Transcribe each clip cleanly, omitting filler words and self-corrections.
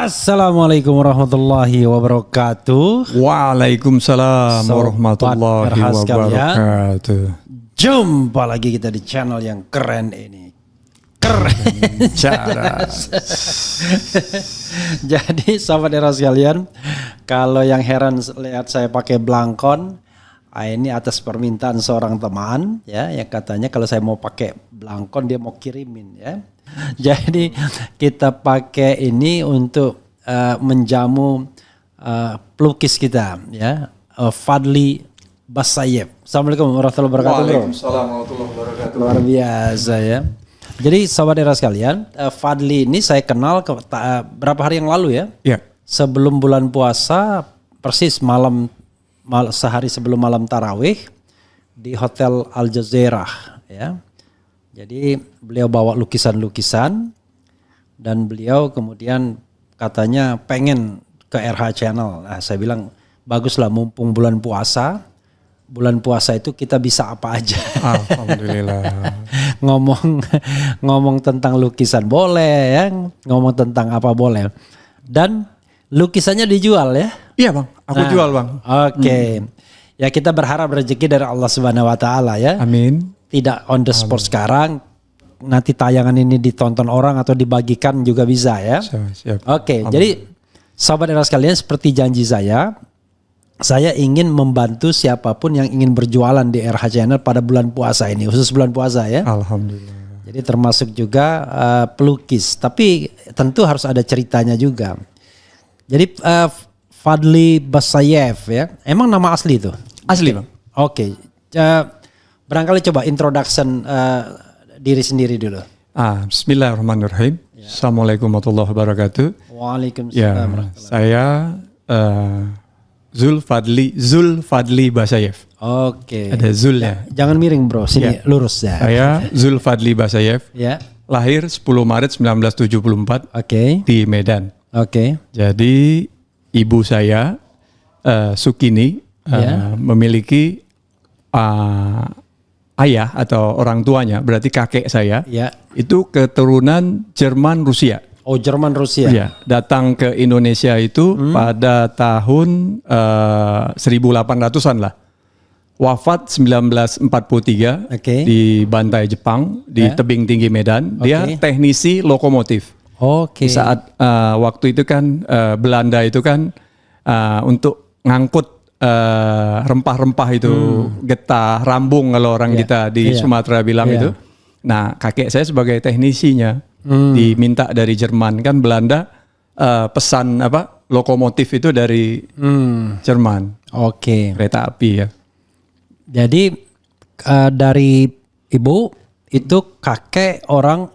Assalamualaikum warahmatullahi wabarakatuh. Waalaikumsalam warahmatullahi wabarakatuh. Jumpa lagi kita di channel yang keren ini. Keren. Jadi sahabat era sekalian, kalau yang heran lihat saya pakai belangkon, ini atas permintaan seorang teman ya, yang katanya kalau saya mau pakai belangkon dia mau kirimin ya. Jadi kita pakai ini untuk menjamu pelukis kita ya, Fadli Basayev. Assalamualaikum warahmatullahi wabarakatuh. Waalaikumsalam warahmatullahi wabarakatuh. Luar biasa ya. Jadi sahabat era sekalian, Fadli ini saya kenal berapa hari yang lalu ya? Ya. Sebelum bulan puasa, persis sehari sebelum malam tarawih di Hotel Al Jazeera ya. Jadi beliau bawa lukisan-lukisan dan beliau kemudian katanya pengen ke RH Channel. Nah, saya bilang baguslah mumpung bulan puasa. Bulan puasa itu kita bisa apa aja. Alhamdulillah. ngomong tentang lukisan boleh ya, ngomong tentang apa boleh. Dan lukisannya dijual ya? Iya bang, aku jual bang. Oke. Ya kita berharap rezeki dari Allah Subhanahu Wa Taala ya. Amin. Tidak on the spot sekarang, nanti tayangan ini ditonton orang atau dibagikan juga bisa ya. Siap. Oke, jadi sahabat era sekalian, seperti janji saya ingin membantu siapapun yang ingin berjualan di RH Channel pada bulan puasa ini, khusus bulan puasa ya. Alhamdulillah. Jadi termasuk juga pelukis, tapi tentu harus ada ceritanya juga. Jadi Fadli Basayev ya, emang nama asli itu? Asli bang. Oke. Barangkali coba introduction diri sendiri dulu. Bismillahirrahmanirrahim. Ya. Assalamualaikum warahmatullahi wabarakatuh. Waalaikumsalam. Ya, saya Zul Fadli Basayev. Oke. Ada Zulnya. Jangan miring bro, sini lurus ya. Saya Zul Fadli Basayev. Ya. Lahir 10 Maret 1974. Oke. Di Medan. Oke. Jadi ibu saya Sukini memiliki ayah atau orang tuanya, berarti kakek saya, itu keturunan Jerman Rusia. Oh, Jerman Rusia. Iya, datang ke Indonesia itu pada tahun 1800-an lah. Wafat 1943 di Bantai Jepang, di tebing tinggi Medan. Dia teknisi lokomotif. Di saat waktu itu kan Belanda itu kan untuk ngangkut rempah-rempah itu getah, rambung kalau orang kita di Sumatera bilang itu. Nah, kakek saya sebagai teknisinya diminta dari Jerman, kan Belanda pesan lokomotif itu dari Jerman. Kereta api ya. Jadi dari ibu itu kakek orang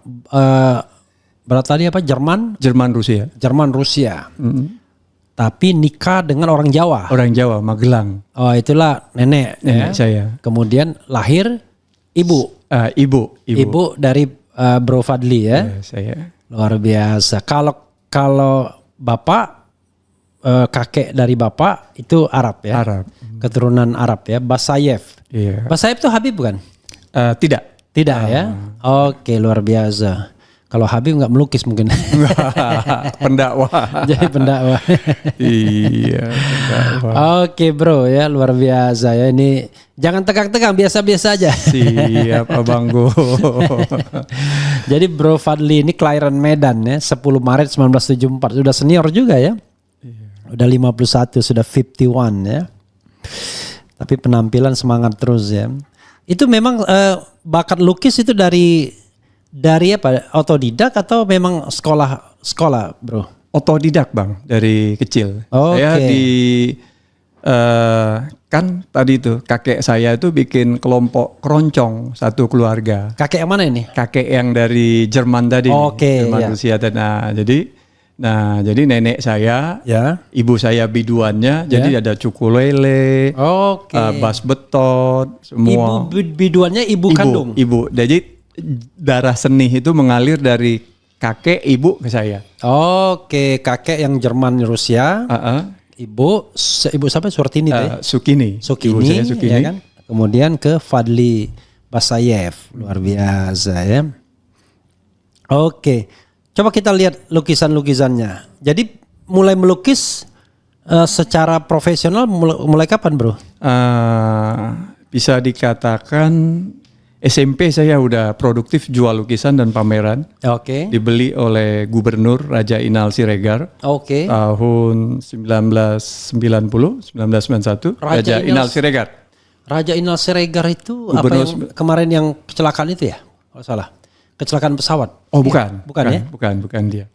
berarti tadi apa? Jerman Rusia. Tapi nikah dengan orang Jawa. Orang Jawa, Magelang. Oh, itulah nenek saya. Kemudian lahir ibu. Ibu dari Bro Fadli ya. Saya. Luar biasa. Kalau bapak kakek dari bapak itu Arab ya. Arab. Keturunan Arab ya. Basayev. Iya. Basayev itu Habib bukan? Tidak ya. Oke, luar biasa. Kalau Habib nggak melukis mungkin. Pendakwah. Jadi pendakwah. Iya, pendakwah. Oke bro ya, luar biasa ya. Ini jangan tegang-tegang, biasa-biasa aja. Siap abangku. Jadi Bro Fadli ini kelahiran Medan ya, 10 Maret 1974. Sudah senior juga ya. Udah 51, sudah 51 ya. Tapi penampilan semangat terus ya. Itu memang bakat lukis itu dari apa? Otodidak atau memang sekolah bro? Otodidak bang, dari kecil. Saya kan tadi itu kakek saya itu bikin kelompok keroncong satu keluarga. Kakek yang mana ini? Kakek yang dari Jerman tadi. Jerman Rusia. Jadi nenek saya, ibu saya biduannya, jadi ada cukulele, bas betot, semua. Ibu biduannya ibu kandung. Ibu. Jadi darah seni itu mengalir dari kakek ibu ke saya. Kakek yang Jerman Rusia. Ibu siapa? Surtini Sukini. Ibu saya Sukini. Ya kan? Kemudian ke Fadli Basayev. Luar biasa ya. Coba kita lihat lukisan-lukisannya. Jadi mulai melukis secara profesional mulai kapan, Bro? Bisa dikatakan SMP saya udah produktif jual lukisan dan pameran. Oke. Dibeli oleh Gubernur Raja Inal Siregar. Oke. Tahun 1991 Raja Inal Siregar. Raja Inal Siregar itu apa yang kemarin yang kecelakaan itu ya? Kalau salah. Kecelakaan pesawat. Oh, bukan. Bukan ya? Bukan dia.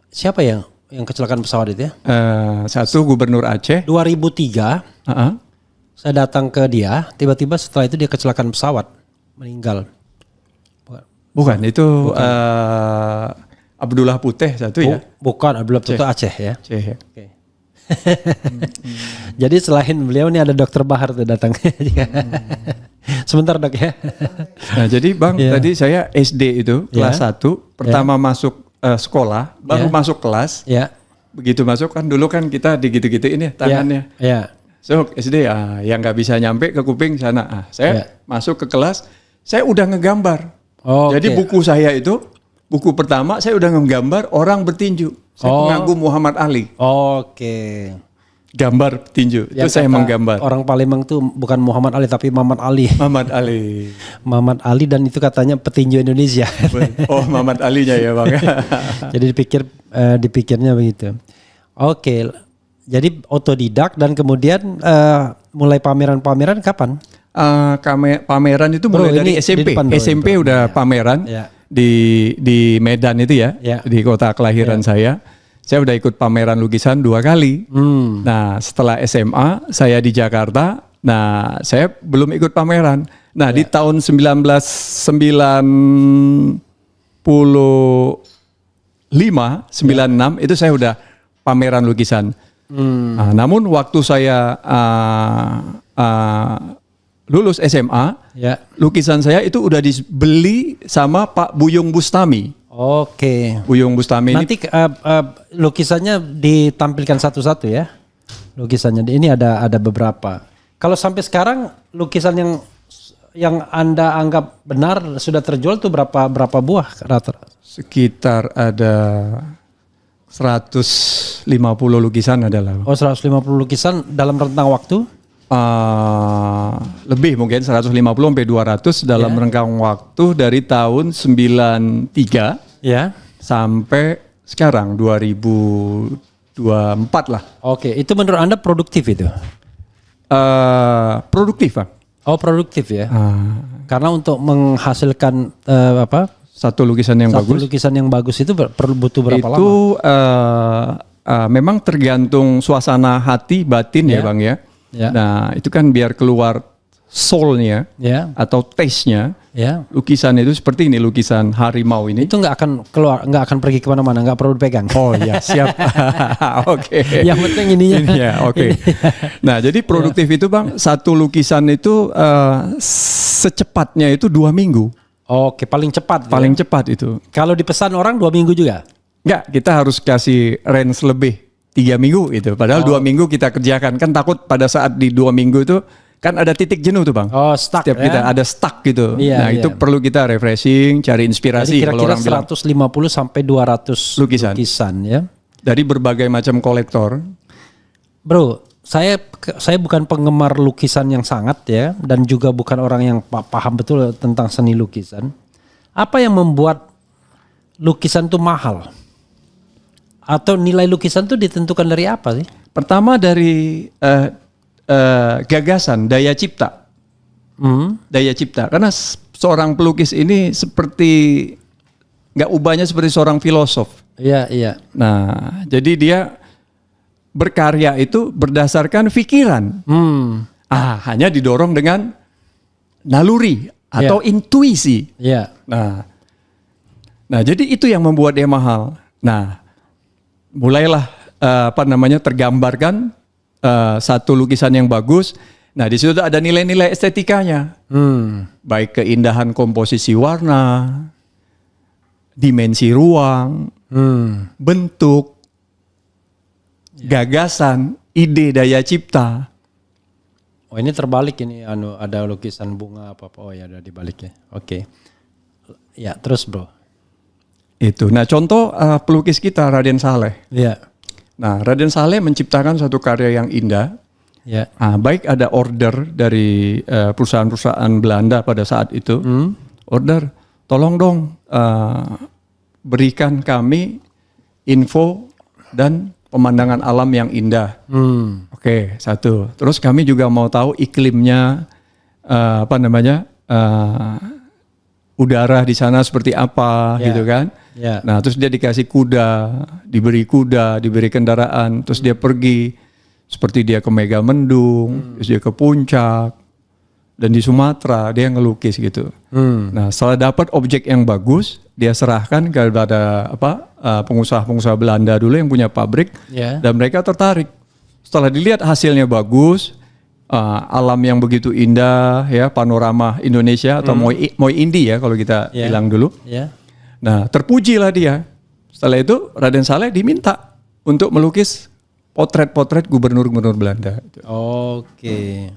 Siapa yang kecelakaan pesawat itu ya? Satu Gubernur Aceh. 2003. Saya datang ke dia, tiba-tiba setelah itu dia kecelakaan pesawat, meninggal. Bukan, itu Abdullah Puteh satu ya? Bukan, Abdullah Puteh Aceh ya. Aceh ya. Okay. Jadi selain beliau ini ada Dokter Bahar tuh datang. Sebentar Dok ya. Nah jadi Bang, tadi saya SD itu kelas 1, pertama masuk sekolah, baru masuk kelas. Begitu masuk kan dulu kan kita digitu-gitu ini tangannya. So SD yang nggak bisa nyampe ke kuping sana. Saya masuk ke kelas, saya udah ngegambar. Jadi buku saya itu, buku pertama saya udah ngegambar orang bertinju. Saya pengagum Muhammad Ali. Gambar petinju, itu saya menggambar. Orang Palembang tuh bukan Muhammad Ali tapi Mamat Ali. Mamat Ali. Mamat Ali dan itu katanya petinju Indonesia. Oh Mamat Alinya ya Bang. Jadi dipikirnya begitu. Jadi otodidak dan kemudian mulai pameran-pameran kapan? Pameran itu mulai dari SMP. SMP udah pameran di Medan itu ya, di kota kelahiran saya. Saya udah ikut pameran lukisan 2 kali. Nah setelah SMA saya di Jakarta. Nah saya belum ikut pameran. Nah di tahun 1995, 96 itu saya udah pameran lukisan. Nah, namun waktu saya lulus SMA, lukisan saya itu udah dibeli sama Pak Buyung Bustami. Buyung Bustami nanti lukisannya ditampilkan satu-satu ya. Lukisannya ini ada beberapa. Kalau sampai sekarang lukisan yang Anda anggap benar sudah terjual tuh berapa buah rata? Sekitar ada 150 lukisan adalah. 150 lukisan dalam rentang waktu? Lebih mungkin 150 sampai 200 dalam rentang waktu dari tahun 93 sampai sekarang 2024 lah. Itu menurut Anda produktif itu? Produktif Pak. Produktif ya. Karena untuk menghasilkan satu lukisan yang bagus itu butuh berapa lama? Itu memang tergantung suasana hati batin ya Bang ya. Nah itu kan biar keluar soul-nya atau taste-nya. Lukisan itu seperti ini, lukisan harimau ini. Itu nggak akan keluar, nggak akan pergi kemana-mana, nggak perlu dipegang. Oh ya siap. Yang penting ininya. Nah jadi produktif itu Bang, satu lukisan itu secepatnya itu 2 minggu. Paling cepat. Paling cepat itu. Kalau dipesan orang 2 minggu juga? Enggak, kita harus kasih range lebih 3 minggu itu. Padahal 2 minggu kita kerjakan. Kan takut pada saat di 2 minggu itu kan ada titik jenuh tuh Bang. Stuck. Setiap kita ada stuck gitu. Itu perlu kita refreshing, cari inspirasi. Jadi kira-kira 150 sampai 200 lukisan ya. Dari berbagai macam kolektor. Bro, saya bukan penggemar lukisan yang sangat ya, dan juga bukan orang yang paham betul tentang seni lukisan. Apa yang membuat lukisan itu mahal? Atau nilai lukisan itu ditentukan dari apa sih? Pertama dari gagasan, daya cipta. Daya cipta. Karena seorang pelukis ini seperti nggak ubahnya seperti seorang filosof. Iya. Nah, jadi dia berkarya itu berdasarkan pikiran. Hanya didorong dengan naluri atau intuisi. Nah, jadi itu yang membuat dia mahal. Nah, mulailah tergambarkan satu lukisan yang bagus. Nah, di situ ada nilai-nilai estetikanya. Baik keindahan komposisi warna, dimensi ruang, bentuk, gagasan, ide, daya cipta. Ini terbalik ini ada lukisan bunga apa. Ada dibaliknya. Ya, terus Bro. Itu. Nah, contoh pelukis kita Raden Saleh. Nah, Raden Saleh menciptakan suatu karya yang indah. Ya. Baik ada order dari perusahaan-perusahaan Belanda pada saat itu, order, tolong dong berikan kami info dan pemandangan alam yang indah. Oke, satu. Terus kami juga mau tahu iklimnya, udara di sana seperti apa, gitu kan? Ya. Nah, terus dia dikasih diberi kendaraan, terus dia pergi, seperti dia ke Megamendung, terus dia ke Puncak, dan di Sumatera dia ngelukis gitu. Nah, setelah dapat objek yang bagus, dia serahkan kepada pengusaha-pengusaha Belanda dulu yang punya pabrik, dan mereka tertarik. Setelah dilihat hasilnya bagus, alam yang begitu indah, ya, panorama Indonesia atau Moi Indi ya kalau kita bilang dulu. Nah, terpujilah dia. Setelah itu Raden Saleh diminta untuk melukis potret-potret gubernur-gubernur Belanda. Oke.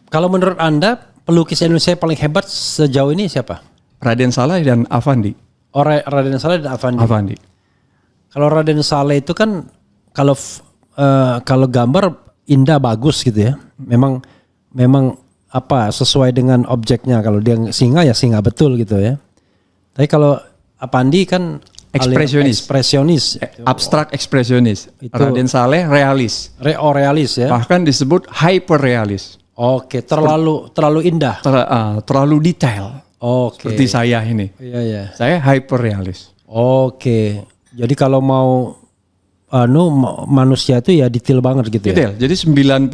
Kalau menurut Anda pelukis Indonesia yang paling hebat sejauh ini siapa? Raden Saleh dan Affandi. Raden Saleh dan Affandi. Kalau Raden Saleh itu kan kalau gambar indah bagus gitu ya. Memang sesuai dengan objeknya. Kalau dia singa ya singa betul gitu ya. Tapi kalau Affandi kan ekspresionis. Abstrak ekspresionis. Raden Saleh realis. Realis ya. Bahkan disebut hyperrealis. Oke, terlalu indah. Terlalu detail. Oke. Seperti saya ini. Iya. Saya hyperrealis. Oke. Jadi kalau mau manusia itu ya detail banget gitu detail. Ya. Jadi 97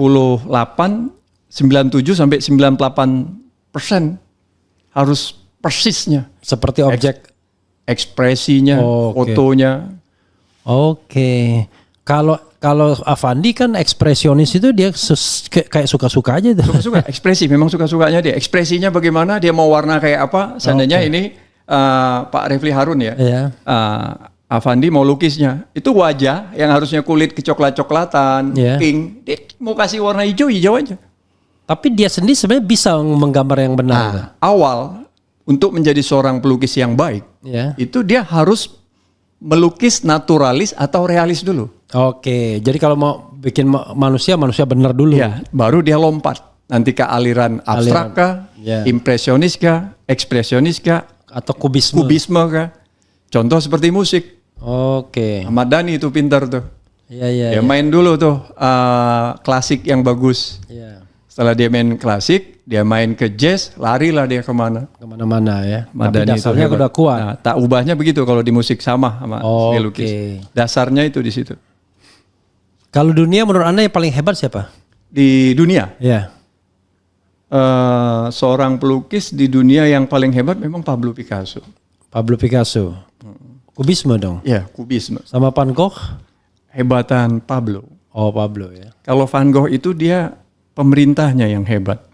sampai 98% harus persisnya. Seperti objek ekspresinya, fotonya. Oke. Kalau Affandi kan ekspresionis itu dia kayak suka-suka aja tuh. Suka-suka, ekspresi memang suka-sukanya dia. Ekspresinya bagaimana, dia mau warna kayak apa. Seandainya ini Pak Refli Harun ya. Affandi mau lukisnya, itu wajah yang harusnya kulit kecoklat-coklatan, pink, dia mau kasih warna hijau aja. Tapi dia sendiri sebenarnya bisa menggambar yang benar. Awal untuk menjadi seorang pelukis yang baik, itu dia harus melukis naturalis atau realis dulu. Oke, jadi kalau mau bikin manusia benar dulu. Ya, baru dia lompat nanti ke aliran abstrak kah, impresionis kah, ekspresionis kah, atau kubisme kah. Contoh seperti musik. Oke. Ahmad Dhani itu pintar tuh. Iya. Dia main dulu tuh klasik yang bagus. Iya. Setelah dia main klasik, dia main ke jazz, larilah dia kemana-mana ya. Ahmad Tapi Dhani dasarnya udah kuat. Nah, tak ubahnya begitu kalau di musik sama lukis. Dasarnya itu di situ. Kalau dunia menurut Anda yang paling hebat siapa? Di dunia? Iya. Seorang pelukis di dunia yang paling hebat memang Pablo Picasso. Kubisme dong? Ya, kubisme. Sama Van Gogh? Hebatan Pablo. Pablo ya. Kalau Van Gogh itu dia pemerintahnya yang hebat.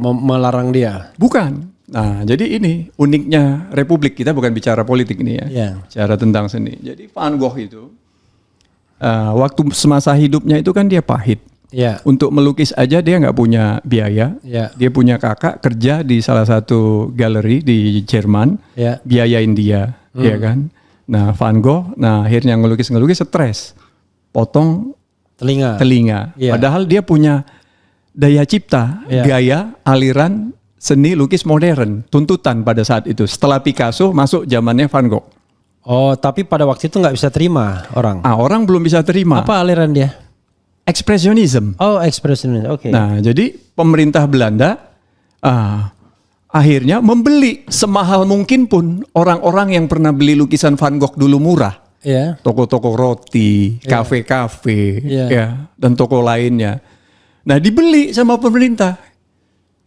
Melarang dia? Bukan. Nah, jadi ini uniknya Republik, kita bukan bicara politik ini ya. Bicara tentang seni. Jadi Van Gogh itu waktu semasa hidupnya itu kan dia pahit. Untuk melukis aja dia nggak punya biaya. Dia punya kakak kerja di salah satu galeri di Jerman, biayain dia. Ya kan. Nah, Van Gogh, akhirnya ngelukis stres, potong telinga. Padahal dia punya daya cipta, gaya, aliran seni lukis modern, tuntutan pada saat itu. Setelah Picasso masuk zamannya Van Gogh. Tapi pada waktu itu nggak bisa terima orang. Orang belum bisa terima. Apa aliran dia? Ekspresionisme. Ekspresionisme. Oke. Nah, jadi pemerintah Belanda akhirnya membeli semahal mungkin pun orang-orang yang pernah beli lukisan Van Gogh dulu murah. Toko-toko roti, kafe-kafe, dan toko lainnya. Nah, dibeli sama pemerintah.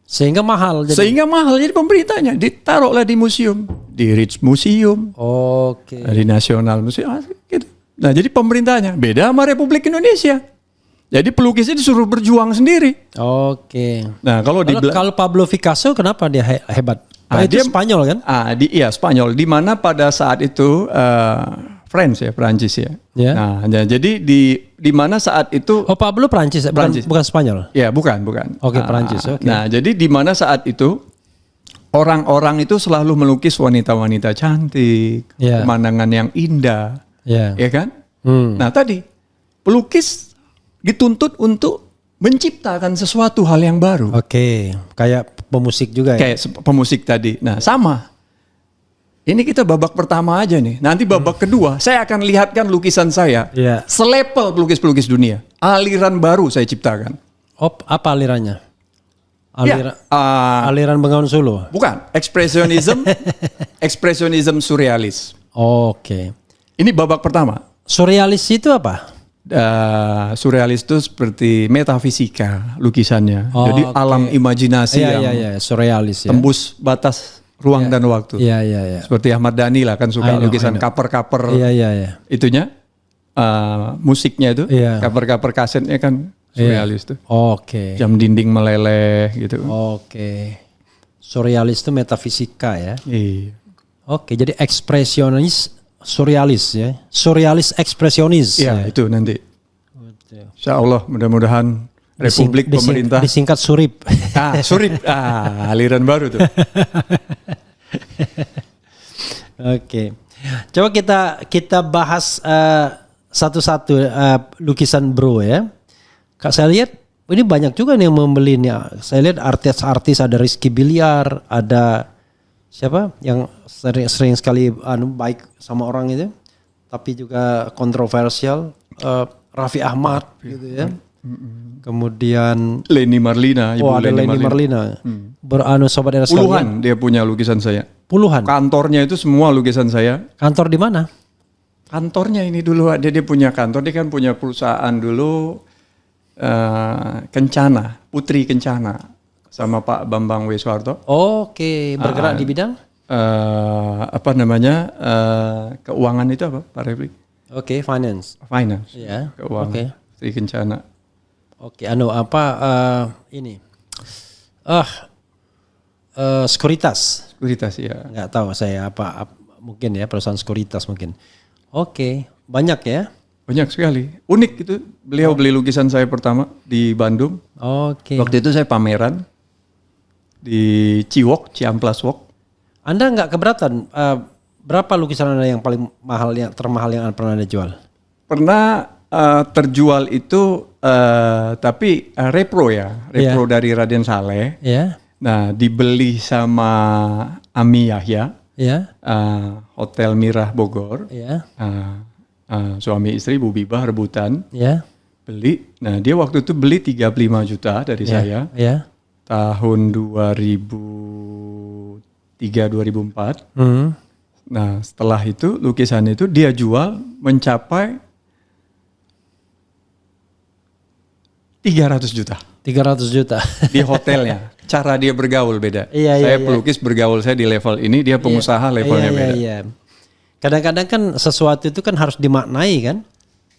Sehingga mahal. Jadi pemerintahnya ditaruhlah di museum, di Rijksmuseum, di National Museum, gitu. Nah, jadi pemerintahnya beda sama Republik Indonesia. Jadi pelukisnya disuruh berjuang sendiri. Nah, kalau Pablo Picasso kenapa dia hebat? Dia Spanyol kan? Spanyol. Di mana pada saat itu Prancis ya. Nah, jadi di mana saat itu Pablo Prancis, bukan Spanyol. Ya, bukan. Prancis. Nah, jadi di mana saat itu orang-orang itu selalu melukis wanita-wanita cantik, pemandangan yang indah. Ya kan? Nah tadi pelukis dituntut untuk menciptakan sesuatu hal yang baru. Oke, kayak pemusik juga ya? Kayak pemusik tadi. Nah sama. Ini kita babak pertama aja nih. Nanti babak kedua saya akan lihatkan lukisan saya. Iya. Selepel pelukis-pelukis dunia. Aliran baru saya ciptakan. Apa alirannya? Ya, Aliran Bengawan Solo? bukan. Ekspresionisme surrealis. Oke. Ini babak pertama. Surrealis itu apa? Surrealis itu seperti metafisika lukisannya. Oh, Jadi oke. alam imajinasi yang Iya, surrealis ya. tembus batas ruang dan waktu. Iya. Seperti Ahmad Dhani lah kan suka I know. lukisan cover-cover Iya. itunya. Musiknya itu, Iya. cover-cover kasetnya kan surrealis tuh. Oke. Jam dinding meleleh gitu. Oke. Surrealis itu metafisika ya. Iya. Oke, jadi ekspresionis surrealis ya. Surrealis ekspresionis. Iya, itu nanti. Insya Allah mudah-mudahan Republik pemerintah. Disingkat surip. Surip. Aliran baru tuh. Oke. Coba kita bahas satu-satu lukisan Bro ya. Kak, saya lihat ini banyak juga nih yang membeli nih. Saya lihat artis-artis, ada Rizky Bilyar, ada siapa yang sering sekali baik sama orang itu, tapi juga kontroversial, Raffi Ahmad gitu ya. Kemudian Leni Marlina. ada Leni Marlina. Sobat era sekalian. Puluhan dia punya lukisan saya. Puluhan. Kantornya itu semua lukisan saya. Kantor di mana? Kantornya ini dulu dia punya kantor. Dia kan punya perusahaan dulu Kencana, Putri Kencana sama Pak Bambang W. Soeharto. Oke, bergerak di bidang? Keuangan itu apa Pak Refli? Oke, finance. Finance. Iya. Keuangan. Oke. Putri Kencana. Oke, ini. Sekuritas. Sekuritas ya. Nggak tahu saya apa mungkin ya perusahaan sekuritas mungkin. Oke, banyak ya. Banyak sekali. Unik itu. Beliau beli lukisan saya pertama di Bandung. Oke. Waktu itu saya pameran di Ciwok, Ciamplas Walk. Anda nggak keberatan? Berapa lukisan Anda yang paling mahal, yang termahal yang pernah Anda jual? Pernah terjual itu, tapi repro dari Raden Saleh. Ya. Nah, dibeli sama Ami Yahya, Ya. Hotel Mirah Bogor. Ya. Suami istri Bu Bibah rebutan Ya. beli. Nah, dia waktu itu beli 35 juta dari saya. Ya. Tahun 2003-2004. Nah, setelah itu lukisan itu dia jual mencapai 300 juta. 300 juta. Di hotelnya. Cara dia bergaul beda. Iya. Pelukis bergaul saya di level ini, dia pengusaha levelnya beda. Iya. Kadang-kadang kan sesuatu itu kan harus dimaknai kan.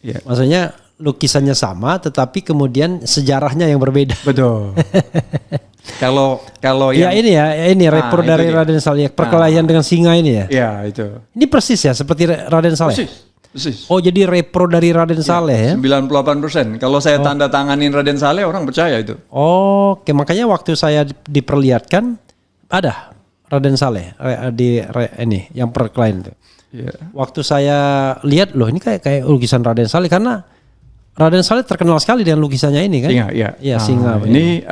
Iya. Maksudnya lukisannya sama tetapi kemudian sejarahnya yang berbeda. Betul. Kalau ya ini repro dari Raden Saleh, perkelahian dengan singa ini ya. Iya, itu. Ini persis ya seperti Raden Saleh. Persis. Oh, jadi repro dari Raden Saleh ya. 98%. Kalau saya tanda tanganin Raden Saleh orang percaya itu. Oke, makanya waktu saya diperlihatkan ada Raden Saleh ini yang perkelahian itu. Iya. Waktu saya lihat loh ini kayak lukisan Raden Saleh karena Raden Saleh terkenal sekali dengan lukisannya ini kan? Singa, iya. Iya, singa. Ini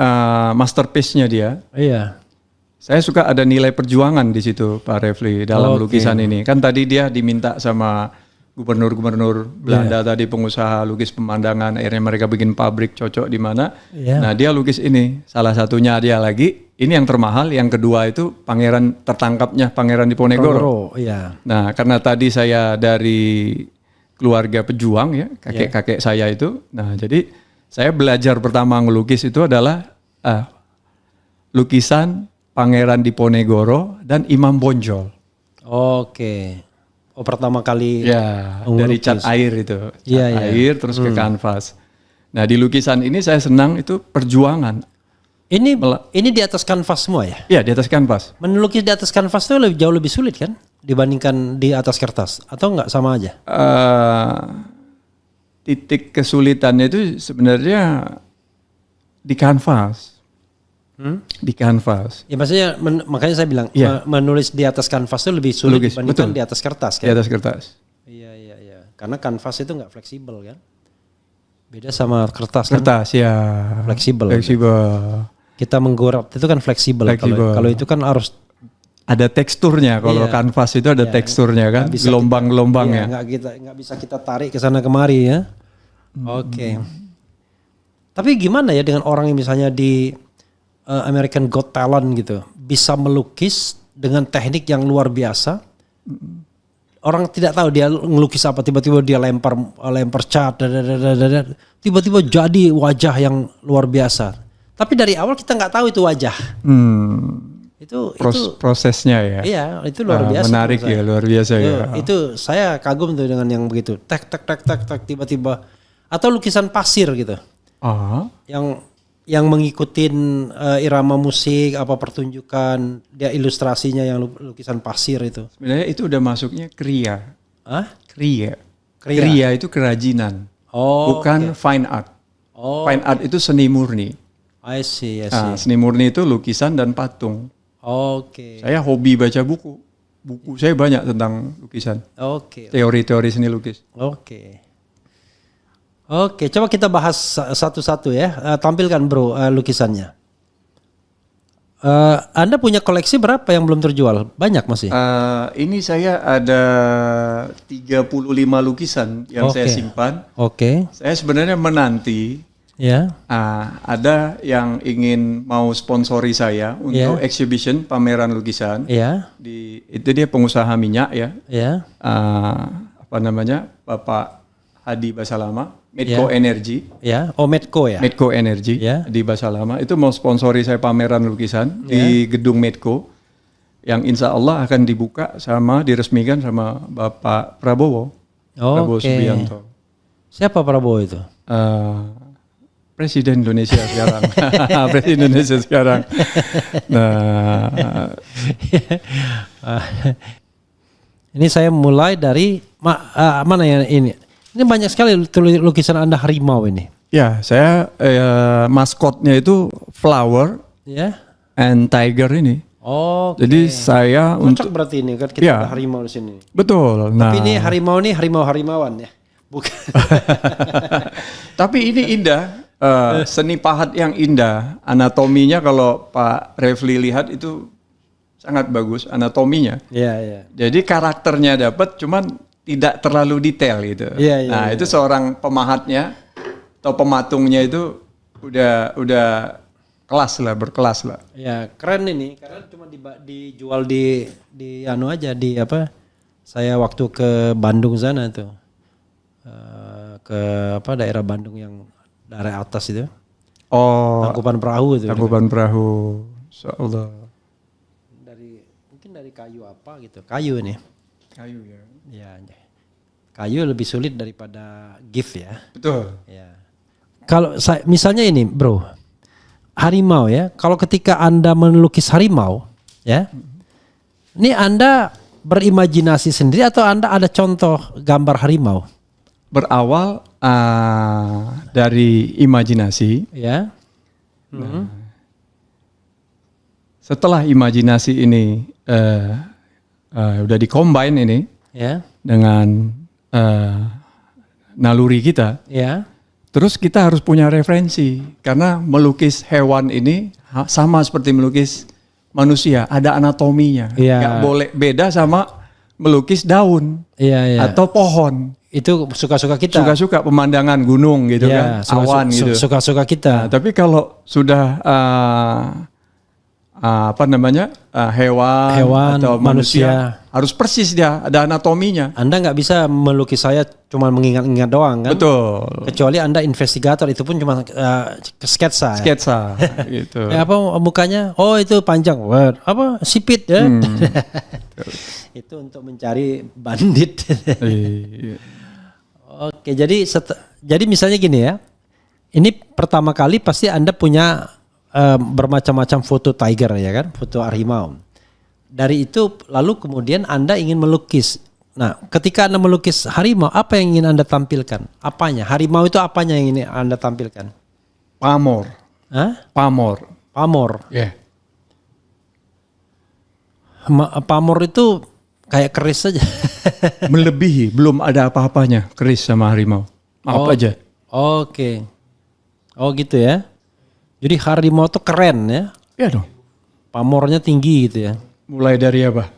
masterpiece-nya dia. Iya. Saya suka ada nilai perjuangan di situ Pak Refli dalam lukisan ini. Kan tadi dia diminta sama gubernur-gubernur Belanda tadi, pengusaha lukis pemandangan, akhirnya mereka bikin pabrik cocok di mana. Yeah. Nah, dia lukis ini. Salah satunya dia lagi, ini yang termahal, yang kedua itu pangeran tertangkapnya Pangeran Diponegoro. Iya. Nah, karena tadi saya dari keluarga pejuang ya, kakek-kakek saya itu. Nah, jadi saya belajar pertama ngelukis itu adalah lukisan Pangeran Diponegoro dan Imam Bonjol. Oke. Oh, pertama kali dari cat air itu. Cat air terus ke kanvas. Nah, di lukisan ini saya senang itu perjuangan. Ini di atas kanvas semua ya? Iya, di atas kanvas. Melukis di atas kanvas itu jauh lebih sulit kan dibandingkan di atas kertas atau enggak sama aja? Titik kesulitannya itu sebenarnya di kanvas. Di kanvas. Ya maksudnya makanya saya bilang menulis di atas kanvas itu lebih sulit dibandingkan di atas kertas kan? Di atas kertas. Iya. Karena kanvas itu nggak fleksibel kan. Beda sama kertas kan. Kertas ya. Fleksibel. Kita menggorap itu kan fleksibel. Kalau itu kan harus ada teksturnya. Kalau kanvas itu ada teksturnya kan, gelombang-gelombangnya. Nggak bisa kita tarik ke sana kemari ya. Oke. Tapi gimana ya dengan orang yang misalnya di American Got Talent gitu, bisa melukis dengan teknik yang luar biasa. Orang tidak tahu dia ngelukis apa, tiba-tiba dia lempar cat, tiba-tiba jadi wajah yang luar biasa. Tapi dari awal kita nggak tahu itu wajah. Itu prosesnya ya. Iya, itu luar biasa. Menarik ya, luar biasa ya. Itu saya kagum tuh dengan yang begitu. Tek tiba-tiba atau lukisan pasir gitu. Yang mengikutin irama musik, apa pertunjukan, dia ilustrasinya yang lukisan pasir itu. Sebenarnya itu udah masuknya kriya. Kriya itu kerajinan. Bukan fine art. Fine art itu seni murni. I see. Seni murni itu lukisan dan patung. Saya hobi baca buku. Buku saya banyak tentang lukisan. Teori-teori seni lukis. Oke, coba kita bahas satu-satu ya. Tampilkan bro lukisannya. Anda punya koleksi berapa yang belum terjual? Banyak masih? Ini saya ada 35 lukisan yang saya simpan. Saya sebenarnya menanti. Ada yang ingin mau sponsori saya untuk exhibition pameran lukisan. Itu dia pengusaha minyak ya. Apa namanya? Bapak Hadi Basalama. Medco Energy. Medco ya. Medco Energy di Basalama itu mau sponsori saya pameran lukisan di gedung Medco yang insya Allah akan dibuka diresmikan sama Bapak Prabowo. Prabowo Subianto. Siapa Prabowo itu? Presiden Indonesia sekarang. Presiden Indonesia sekarang. Nah, ini saya mulai dari mana ya ini? Ini banyak sekali lukisan Anda harimau ini. Ya, saya maskotnya itu flower and tiger ini. Jadi saya cocok berarti ini kan kita ada harimau di sini. Betul. Tapi ini harimau-harimauan ya. Bukan. Tapi ini indah. Seni pahat yang indah. Anatominya kalau Pak Refli lihat itu sangat bagus anatominya. Jadi karakternya dapat, cuman tidak terlalu detail gitu. Itu seorang pemahatnya atau pematungnya itu udah berkelas lah. Ya, keren ini karena cuma dijual di anu aja di apa? Saya waktu ke Bandung sana tuh. Ke daerah Bandung yang daerah atas itu. Tangkuban Perahu itu. Tangkuban Perahu. Insyaallah. Mungkin dari kayu apa gitu. Kayu ini. Kayu ya. Kayu lebih sulit daripada gift ya. Betul. Kalau misalnya ini bro, harimau ya. Kalau ketika Anda melukis harimau ya, ini Anda berimajinasi sendiri atau Anda ada contoh gambar harimau? Berawal dari imajinasi. Setelah imajinasi ini udah dikombin ini. Dengan naluri kita, terus kita harus punya referensi karena melukis hewan ini sama seperti melukis manusia, ada anatominya, nggak boleh beda sama melukis daun atau pohon. Itu suka-suka kita. Suka-suka pemandangan gunung gitu kan, awan gitu. Suka-suka kita. Tapi kalau sudah hewan atau manusia harus persis dia, ada anatominya. Anda nggak bisa melukis saya cuma mengingat-ingat doang kan? Betul. Kecuali Anda investigator, itu pun cuma sketsa. Gitu. Apa mukanya? Oh itu panjang, apa sipit ya? Itu untuk mencari bandit. Oke, jadi misalnya gini ya. Ini pertama kali pasti Anda punya bermacam-macam foto tiger ya kan, foto harimau. Dari itu lalu kemudian Anda ingin melukis. Nah, ketika Anda melukis harimau, apa yang ingin Anda tampilkan? Apanya? Harimau itu apanya yang ingin Anda tampilkan? Pamor. Pamor. Yeah. Pamor itu kayak keris saja. Melebihi, belum ada apa-apanya keris sama harimau. Maaf aja. Oke. Oh gitu ya. Jadi harimau tuh keren ya. Iya dong. Pamornya tinggi gitu ya. Mulai dari apa?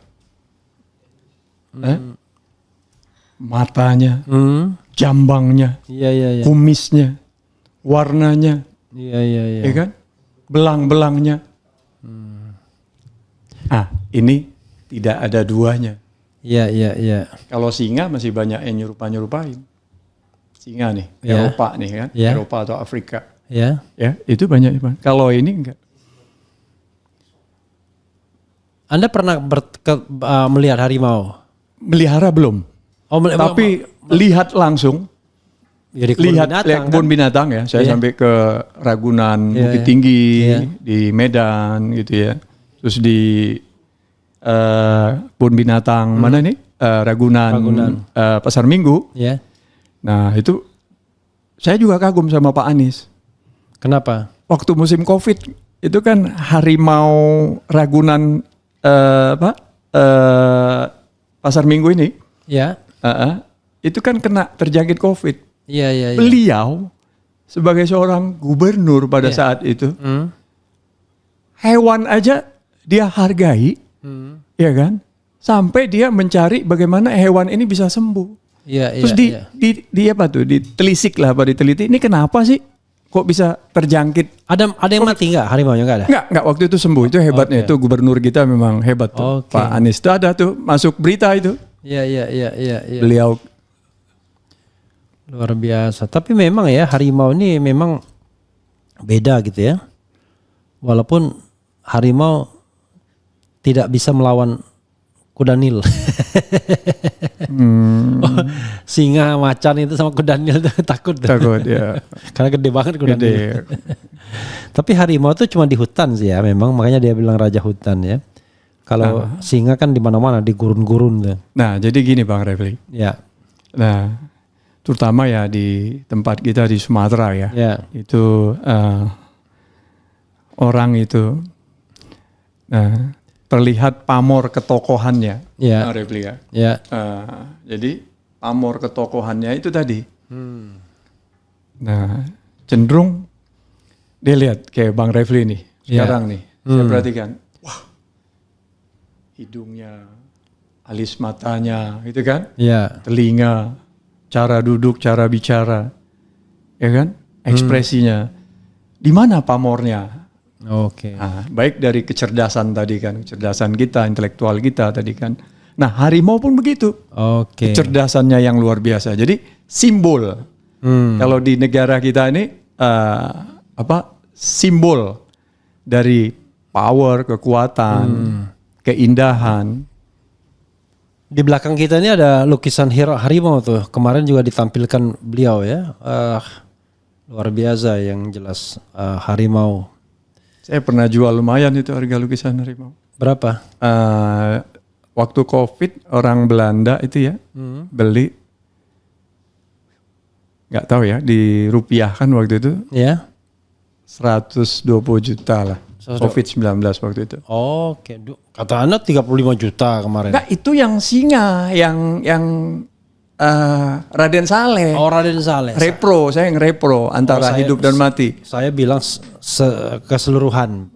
Matanya, jambangnya, Iya. kumisnya, warnanya, Iya. ya kan? Belang-belangnya. Ini tidak ada duanya. Iya. Kalau singa masih banyak yang nyerupa-nyerupain. Singa nih, Ya. Eropa nih kan, Ya. Eropa atau Afrika. Ya. Ya, itu banyak. Kalau ini enggak. Anda pernah melihat harimau? Melihara belum. Tapi lihat langsung. Ya, di kebun Lihat binatang, kebun kan? binatang ya. Saya sampai ke Ragunan, Iya, Bukit iya. Tinggi, Iya. di Medan gitu ya. Terus di kebun binatang mana nih? Ragunan. Pasar Minggu. Ya. Nah itu saya juga kagum sama Pak Anies. Kenapa? Waktu musim COVID itu kan harimau Ragunan Pasar Minggu ini Ya. itu kan kena terjangkit COVID. Iya. Beliau sebagai seorang gubernur pada saat itu, hewan aja dia hargai, ya kan? Sampai dia mencari bagaimana hewan ini bisa sembuh. Iya. Terus di apa tuh? Ditelisik lah, diteliti. Ini kenapa sih? Kok bisa terjangkit? Ada yang mati nggak harimaunya nggak ada? Enggak waktu itu sembuh. Itu hebatnya. Itu gubernur kita memang hebat tuh. Oke. Pak Anies itu ada tuh masuk berita itu. Iya. Beliau Luar biasa. Tapi memang ya harimau ini memang beda gitu ya. Walaupun harimau tidak bisa melawan kuda Nil. Singa, macan itu sama kuda Nil tuh takut. takut ya. Karena gede banget kuda Gede. Nil. Tapi harimau tuh cuma di hutan sih ya, memang makanya dia bilang raja hutan ya. Kalau singa kan di mana-mana, di gurun-gurun tuh. Nah, jadi gini Bang Refli. Ya. Nah, terutama ya di tempat kita di Sumatera ya. Ya. Itu orang itu terlihat pamor ketokohannya. Ya. Bang Refli ya. Ya. Jadi pamor ketokohannya itu tadi. Nah, cenderung dia lihat kayak Bang Refli nih sekarang nih. Saya perhatikan, wah, hidungnya, alis matanya, gitu kan? Ya. Telinga, cara duduk, cara bicara, ya kan? Ekspresinya. Di mana pamornya? Oke. Nah, baik dari kecerdasan tadi kan, kecerdasan kita, intelektual kita tadi kan. Nah, harimau pun begitu. Oke. Kecerdasannya yang luar biasa. Jadi simbol. Kalau di negara kita ini simbol dari power, kekuatan, keindahan. Di belakang kita ini ada lukisan harimau tuh. Kemarin juga ditampilkan beliau ya. Luar biasa yang jelas harimau. Saya pernah jual lumayan itu harga lukisan harimau. Berapa? Waktu COVID orang Belanda itu ya beli, nggak tahu ya, dirupiahkan waktu itu Ya. 120 juta lah. COVID-19 waktu itu. Oke, kata Anda 35 juta kemarin. Enggak, itu yang singa, yang Raden Saleh. Oh, Raden Saleh. Repro, saya ngerepro antara hidup dan mati. Saya bilang keseluruhan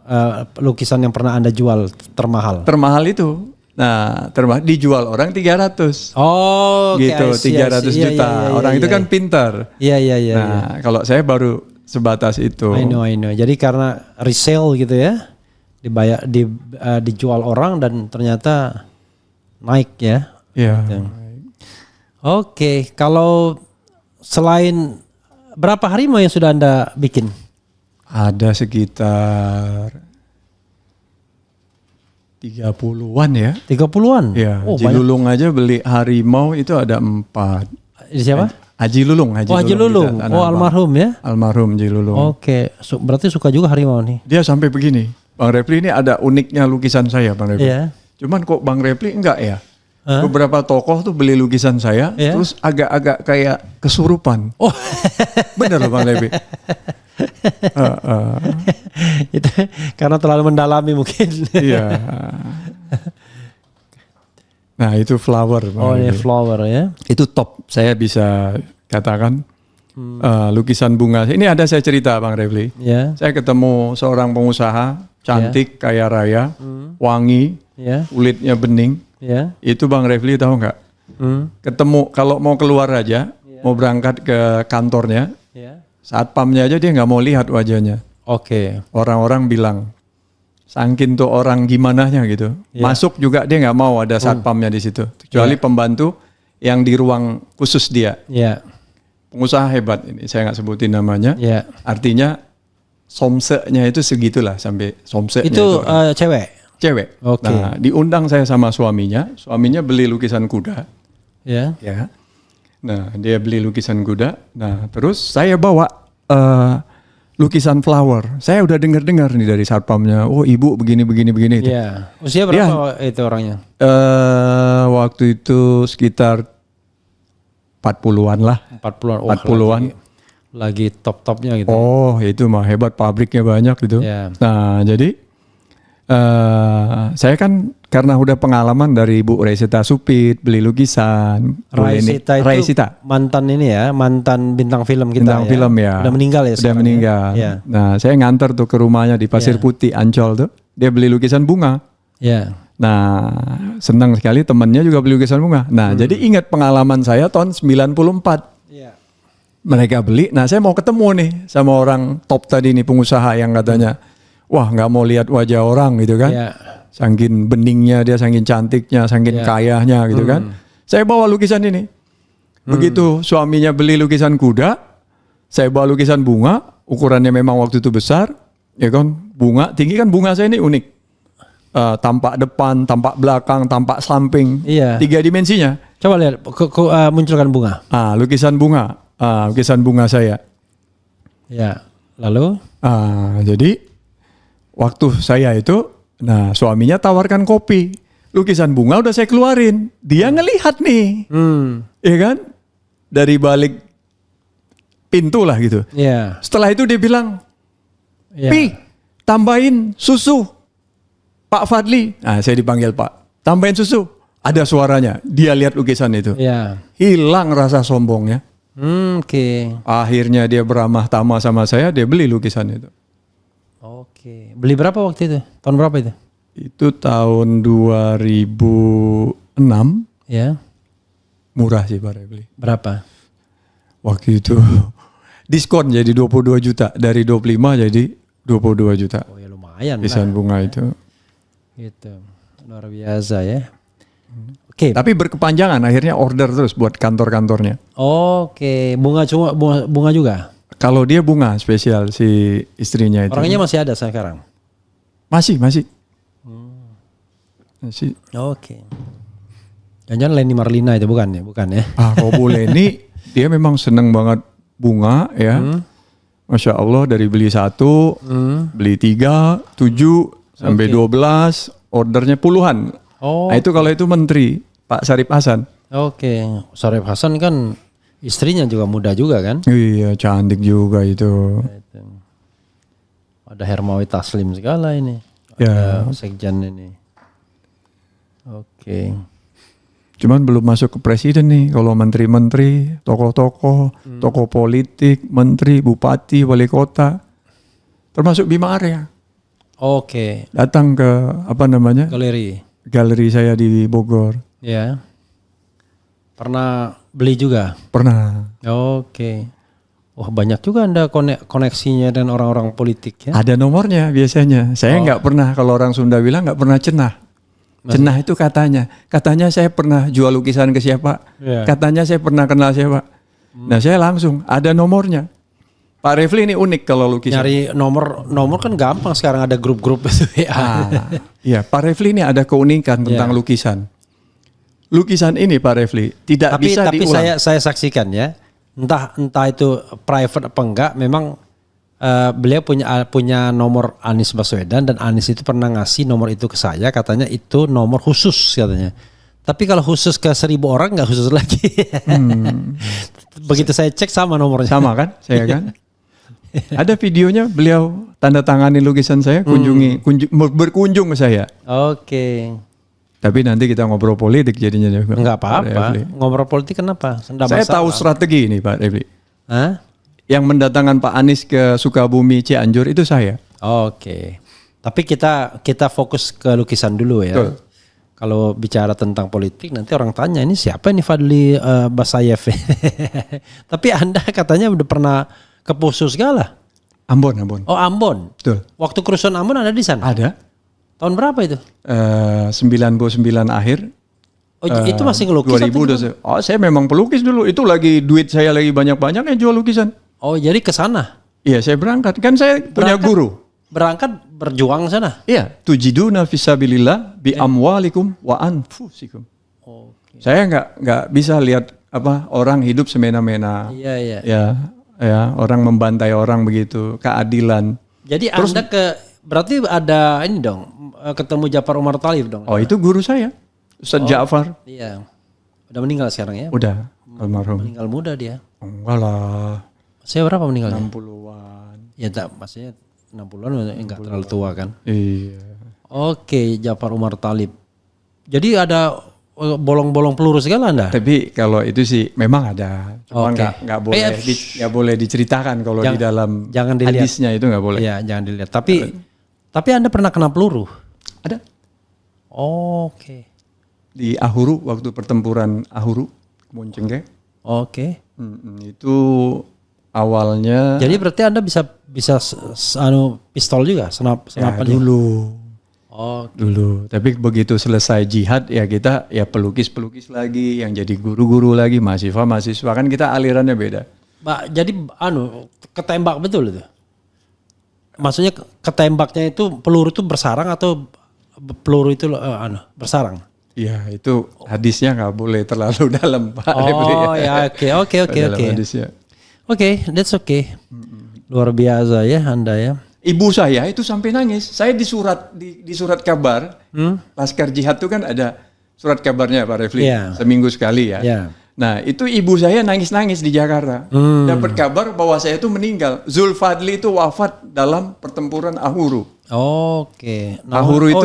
lukisan yang pernah Anda jual termahal. Termahal itu. Nah, dijual orang 300. Oh, gitu, 300 juta. Orang itu kan pintar. Iya. Nah, kalau saya baru sebatas itu. I know. Jadi karena resale gitu ya, dijual orang dan ternyata naik ya. Iya. Oke, kalau selain berapa harimau yang sudah Anda bikin? Ada sekitar 30-an ya. 30-an? Iya, Oh, Haji Lulung aja beli harimau itu ada 4. Siapa? Haji Lulung. Haji Lulung. Oh, almarhum ya? Almarhum Haji Lulung. Oke, berarti suka juga harimau nih. Dia sampai begini, Bang Repli ini ada uniknya lukisan saya, Bang Repli. Iya. Cuman kok Bang Repli enggak ya? Beberapa tokoh tuh beli lukisan saya, terus agak-agak kayak kesurupan. Oh, bener loh Bang Repli. itu karena terlalu mendalami mungkin. Iya. Nah itu flower. Oh ini flower ya. Itu top. Saya bisa katakan lukisan bunga. Ini ada saya cerita Bang Refli. Ya. Saya ketemu seorang pengusaha cantik, kaya raya, wangi, kulitnya bening. Ya. Itu Bang Refli tahu nggak? Ketemu kalau mau keluar aja, mau berangkat ke kantornya, satpamnya aja dia nggak mau lihat wajahnya. Oke. Orang-orang bilang, sangkin tuh orang gimananya gitu. Masuk juga dia nggak mau ada satpamnya di situ. Kecuali pembantu yang di ruang khusus dia. Pengusaha hebat ini, saya nggak sebutin namanya. Artinya somseknya itu segitulah sampai somseknya itu cewek. Cewek. Oke. Nah, diundang saya sama suaminya. Suaminya beli lukisan kuda. Ya. Nah, dia beli lukisan kuda. Nah, terus saya bawa lukisan flower. Saya udah dengar-dengar nih dari satpamnya. Oh, ibu begini. Itu. Iya. Usia berapa itu orangnya? Waktu itu sekitar 40-an lah. 40-an. Oh, 40-an. Lagi top-topnya gitu. Oh, itu mah hebat, pabriknya banyak gitu. Nah, jadi saya kan karena udah pengalaman dari Bu Raisita Supit beli lukisan. Raisita mantan ini ya, mantan bintang film kita. Bintang film ya. Udah meninggal ya. Udah meninggal. Ya. Nah, saya nganter tuh ke rumahnya di Pasir Putih Ancol tuh. Dia beli lukisan bunga. Nah, senang sekali temannya juga beli lukisan bunga. Nah, jadi ingat pengalaman saya tahun 94. Mereka beli. Nah, saya mau ketemu nih sama orang top tadi nih, pengusaha yang katanya wah nggak mau lihat wajah orang gitu kan. Saking beningnya dia, saking cantiknya, saking kayanya gitu kan. Saya bawa lukisan ini. Begitu suaminya beli lukisan kuda, saya bawa lukisan bunga, ukurannya memang waktu itu besar, ya kan, bunga, tinggi kan bunga saya ini unik. Tampak depan, tampak belakang, tampak samping, 3 dimensinya. Coba lihat, munculkan bunga. Lukisan bunga, lukisan bunga saya. Ya, lalu? Jadi waktu saya itu, nah suaminya tawarkan kopi, lukisan bunga udah saya keluarin, dia ngelihat nih, ya kan, dari balik pintu lah gitu. Setelah itu dia bilang, Pi, tambahin susu, Pak Fadli. Nah saya dipanggil Pak, tambahin susu, ada suaranya, dia lihat lukisan itu, hilang rasa sombongnya. Akhirnya dia beramah tamah sama saya, dia beli lukisan itu. Beli berapa waktu itu? Tahun berapa itu? Itu tahun 2006. Murah sih Pak beli. Berapa? Waktu itu diskon jadi 22 juta. Dari 25 jadi 22 juta. Oh ya lumayan. Lukisan bunga itu. Gitu. Luar biasa ya. Tapi berkepanjangan, akhirnya order terus buat kantor-kantornya. Bunga cuma bunga juga? Kalau dia bunga spesial si istrinya itu. Orangnya masih ada sekarang? Masih. Masih. Jangan-jangan Leni Marlina itu bukan ya? Kalau Bu Leni, dia memang seneng banget bunga ya. Masya Allah, dari beli 1, beli 3, 7, sampai 12, ordernya puluhan. Nah itu kalau itu menteri, Pak Syarif Hasan. Syarif Hasan kan istrinya juga muda juga kan? Iya, cantik juga itu. Ada Hermawi Taslim segala ini. Ada sekjen ini. Cuman belum masuk ke presiden nih. Kalau menteri-menteri, tokoh-tokoh, tokoh politik, menteri, bupati, wali kota, termasuk Bima Arya. Datang ke galeri saya di Bogor. Pernah beli juga? Pernah. Banyak juga Anda koneksinya dengan orang-orang politik ya? Ada nomornya biasanya. Saya nggak pernah, kalau orang Sunda bilang nggak pernah cenah. Cenah itu katanya saya pernah jual lukisan ke siapa, katanya saya pernah kenal siapa. Nah saya langsung ada nomornya. Pak Refli ini unik kalau lukisan. Nyari nomor kan gampang sekarang, ada grup-grup itu ya. Iya, Pak Refli ini ada keunikan tentang lukisan. Lukisan ini Pak Refli tidak bisa diulang. Tapi saya saksikan ya, entah itu private apa enggak, memang beliau punya nomor Anies Baswedan, dan Anies itu pernah ngasih nomor itu ke saya, katanya itu nomor khusus katanya. Tapi kalau khusus ke 1.000 orang nggak khusus lagi. Begitu saya cek sama nomornya. Sama kan, saya kan. Ada videonya beliau tanda tangani lukisan saya, berkunjung ke saya. Tapi nanti kita ngobrol politik jadinya. Enggak apa-apa. Ngobrol politik kenapa? Saya tahu strategi ini Pak Refli. Hah? Yang mendatangkan Pak Anies ke Sukabumi, Cianjur itu saya. Oke. Tapi kita fokus ke lukisan dulu ya. Betul. Kalau bicara tentang politik nanti orang tanya ini siapa ini Fadli Basayev. Tapi Anda katanya udah pernah ke Poso segala. Ambon. Oh Ambon. Betul. Waktu kerusuhan Ambon ada di sana? Ada. Tahun berapa itu? 99 akhir. Oh itu masih ngelukis? 2000 Oh saya memang pelukis dulu. Itu lagi duit saya lagi banyak-banyaknya jual lukisan. Oh jadi ke sana? Iya saya berangkat. Kan saya punya guru. Berangkat berjuang sana? Iya. Tujiduna fisabilillah bi amwalikum wa anfusikum. Oke. Saya nggak bisa lihat orang hidup semena-mena. Iya. Ya orang membantai orang begitu, keadilan. Jadi terus, Anda berarti ada ini dong, ketemu Ja'far Umar Thalib dong? Oh itu guru saya, Ustaz Ja'far. Iya, udah meninggal sekarang ya? Udah, almarhum. Meninggal muda dia. Enggak lah. Saya berapa meninggalnya? 60-an. Ya tak, maksudnya 60-an enggak terlalu tua kan? Iya. Oke, Ja'far Umar Thalib. Jadi ada bolong-bolong peluru segala Anda? Tapi kalau itu sih memang ada, cuma nggak boleh diceritakan kalau di dalam hadisnya itu nggak boleh. Iya, jangan dilihat. Tapi Anda pernah kena peluru? Ada. Oke. Di Ahuru waktu pertempuran Ahuru, Moncengke. Oke. Itu awalnya. Jadi berarti Anda bisa pistol juga, senapan dulu. Oh, dulu. Tapi begitu selesai jihad ya kita ya pelukis lagi, yang jadi guru-guru lagi, mahasiswa kan kita alirannya beda. Jadi ketembak betul itu. Maksudnya ketembaknya itu peluru itu bersarang atau peluru itu bersarang? Iya, itu hadisnya nggak boleh terlalu dalam, Pak. Oh ya, oke. Oke, that's okay. Luar biasa ya Anda ya. Ibu saya itu sampai nangis. Saya di surat kabar, Laskar Jihad itu kan ada surat kabarnya Pak Refli, seminggu sekali ya. Yeah. Nah itu ibu saya nangis-nangis di Jakarta, dapat kabar bahwa saya itu meninggal. Zulfadli itu wafat dalam pertempuran Ahuru. Oke. Ahuru itu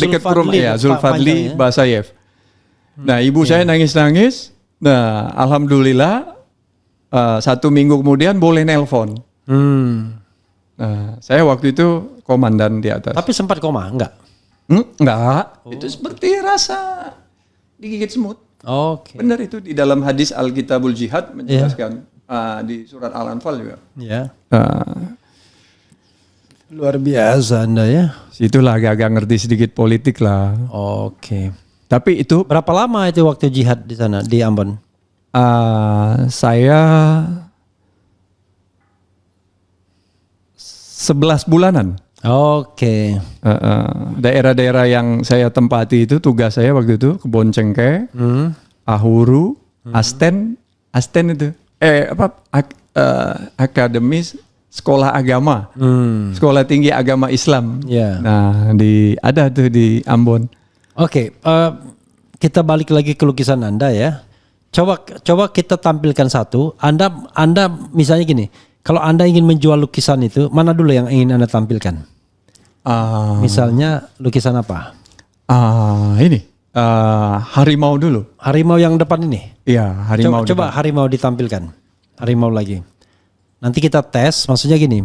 dekat rumah ya, Zulfadli Basayev. Nah ibu saya nangis-nangis. Nah alhamdulillah 1 minggu kemudian boleh nelpon. Nah, saya waktu itu komandan di atas. Tapi sempat koma, enggak? Enggak. Itu seperti rasa digigit semut. Oke. Benar itu di dalam hadis Al-Kitabul Jihad menjelaskan di surat Al-Anfal juga. Iya. Luar biasa Anda ya. Situlah agak-agak ngerti sedikit politik lah. Oke. Tapi itu berapa lama itu waktu jihad di sana di Ambon? Saya 11 bulanan. Oke. Daerah-daerah yang saya tempati itu tugas saya waktu itu Kebon Cengke, Ahuru, Asten itu. Akademis Sekolah Agama, Sekolah Tinggi Agama Islam. Yeah. Nah, ada tuh di Ambon. Oke, kita balik lagi ke lukisan Anda ya. Coba kita tampilkan satu. Anda misalnya gini. Kalau Anda ingin menjual lukisan itu, mana dulu yang ingin Anda tampilkan? Misalnya lukisan apa? Ini harimau dulu. Harimau yang depan ini? Iya, harimau. Coba harimau ditampilkan. Harimau lagi. Nanti kita tes, maksudnya gini.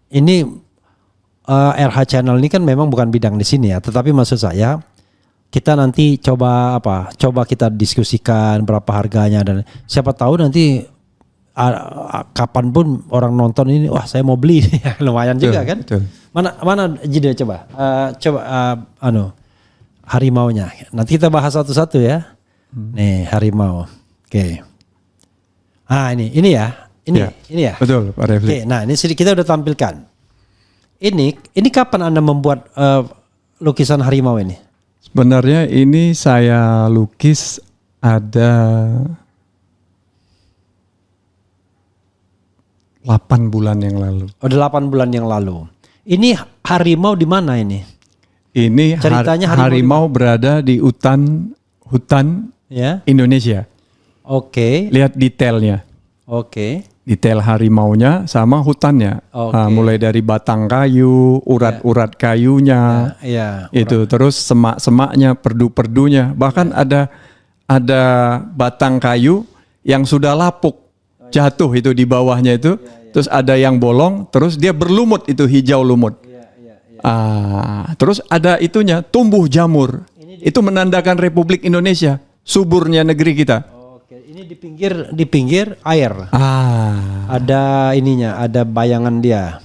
Ini RH Channel ini kan memang bukan bidang di sini ya, tetapi maksud saya kita nanti coba kita diskusikan berapa harganya dan siapa tahu nanti kapanpun orang nonton ini, wah saya mau beli, lumayan juga kan? Betul. Mana jeda coba, harimaunya. Nanti kita bahas satu-satu ya. Nih harimau, oke. Ini ya. Betul, Pak Refli. Oke, nah ini kita udah tampilkan. Ini kapan Anda membuat lukisan harimau ini? Sebenarnya ini saya lukis ada 8 bulan yang lalu. Oh, 8 bulan yang lalu. Ini harimau di mana ini? Ini ceritanya harimau berada di hutan Indonesia. Oke. Lihat detailnya. Oke. detail harimaunya sama hutannya. Mulai dari batang kayu, urat-urat kayunya, itu terus semak-semaknya, perdu-perdunya, bahkan ada batang kayu yang sudah lapuk jatuh itu di bawahnya itu, terus ada yang bolong, terus dia berlumut itu hijau lumut. Terus ada itunya tumbuh jamur, itu menandakan Republik Indonesia, suburnya negeri kita. Ini di pinggir air. Ada ininya, ada bayangan dia.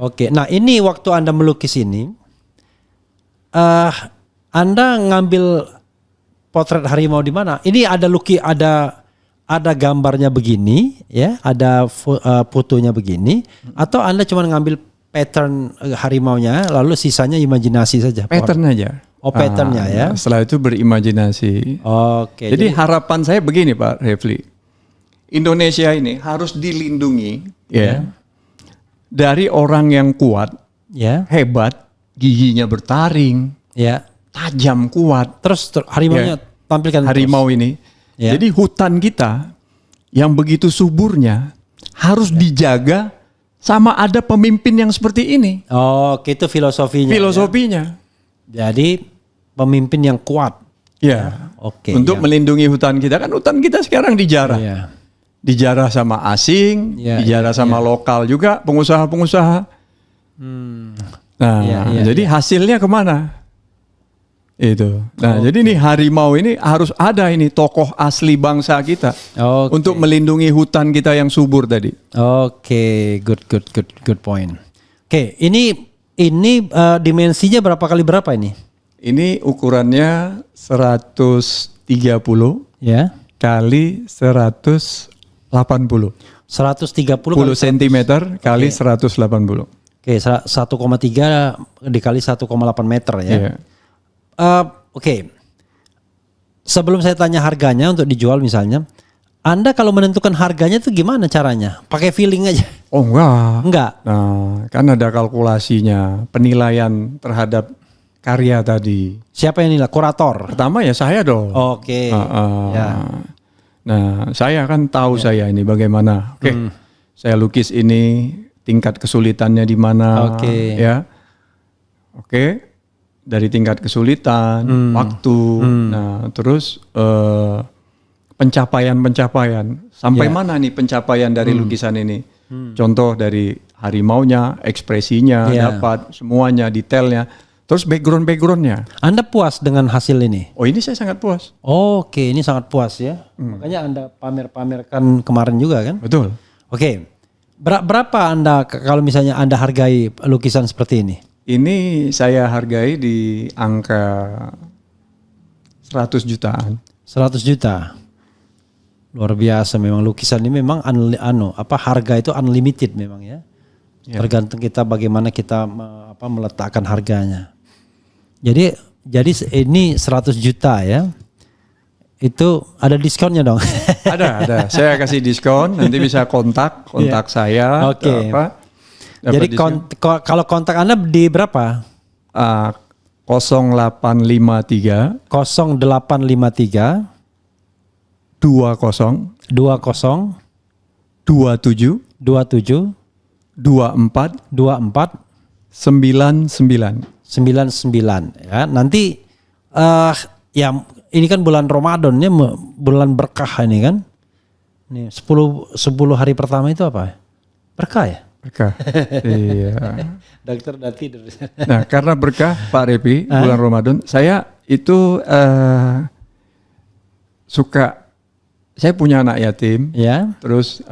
Oke. Nah, ini waktu Anda melukis ini, Anda ngambil potret harimau di mana? Ini ada gambarnya begini, ya, ada fotonya begini, atau Anda cuma ngambil pattern harimaunya, lalu sisanya imajinasi saja? Pattern aja. Oh, patternnya ya. Setelah itu berimajinasi. Oke. Jadi harapan saya begini Pak Refli, Indonesia ini harus dilindungi ya dari orang yang kuat, hebat, giginya bertaring, tajam, kuat. Terus harimaunya tampilkan harimau terus. Ini. Jadi hutan kita yang begitu suburnya harus dijaga sama ada pemimpin yang seperti ini. Oke, itu filosofinya. Filosofinya. Jadi pemimpin yang kuat. Oke. Untuk melindungi hutan kita, kan hutan kita sekarang dijarah. Dijarah sama asing, dijarah sama lokal juga, pengusaha-pengusaha. Jadi hasilnya kemana? Itu. Nah, jadi nih harimau ini harus ada ini tokoh asli bangsa kita untuk melindungi hutan kita yang subur tadi. Oke, good point. Oke, ini dimensinya berapa kali berapa ini? Ini ukurannya 130 kali 180. 130 cm kali 180. Oke, 1,3 dikali 1,8 meter ya. Oke. Sebelum saya tanya harganya untuk dijual misalnya, Anda kalau menentukan harganya itu gimana caranya? Pakai feeling aja? Oh enggak. Enggak. Nah, kan ada kalkulasinya, penilaian terhadap karya tadi. Siapa yang nilai? Kurator? Pertama ya saya dong. Oke. Nah, saya kan tahu saya ini bagaimana. Saya lukis ini tingkat kesulitannya di mana. Ya. Dari tingkat kesulitan, waktu. Nah, terus pencapaian sampai mana nih pencapaian dari lukisan ini? Contoh dari harimaunya, ekspresinya, dapat semuanya, detailnya. Terus backgroundnya. Anda puas dengan hasil ini? Oh, ini saya sangat puas. Oke, ini sangat puas ya. Makanya Anda pamerkan kemarin juga kan? Betul. Oke. Berapa Anda kalau misalnya Anda hargai lukisan seperti ini? Ini saya hargai di angka 100 jutaan. 100 juta. Luar biasa memang lukisan ini memang harga itu unlimited memang ya. Tergantung kita bagaimana kita meletakkan harganya. Jadi ini 100 juta ya. Itu ada diskonnya dong. Ada. Saya kasih diskon, nanti bisa kontak saya. Oke. Jadi kalau kontak Anda di berapa? 0853 0853 20 27 24 99 ya. Nanti ya ini kan bulan Ramadan ya, bulan berkah ini kan. Nih 10 hari pertama itu apa? Berkah ya? Berkah. Iya. Dokter udah tidur. Nah, karena berkah Pak Repi bulan Ramadan, saya itu saya punya anak yatim, terus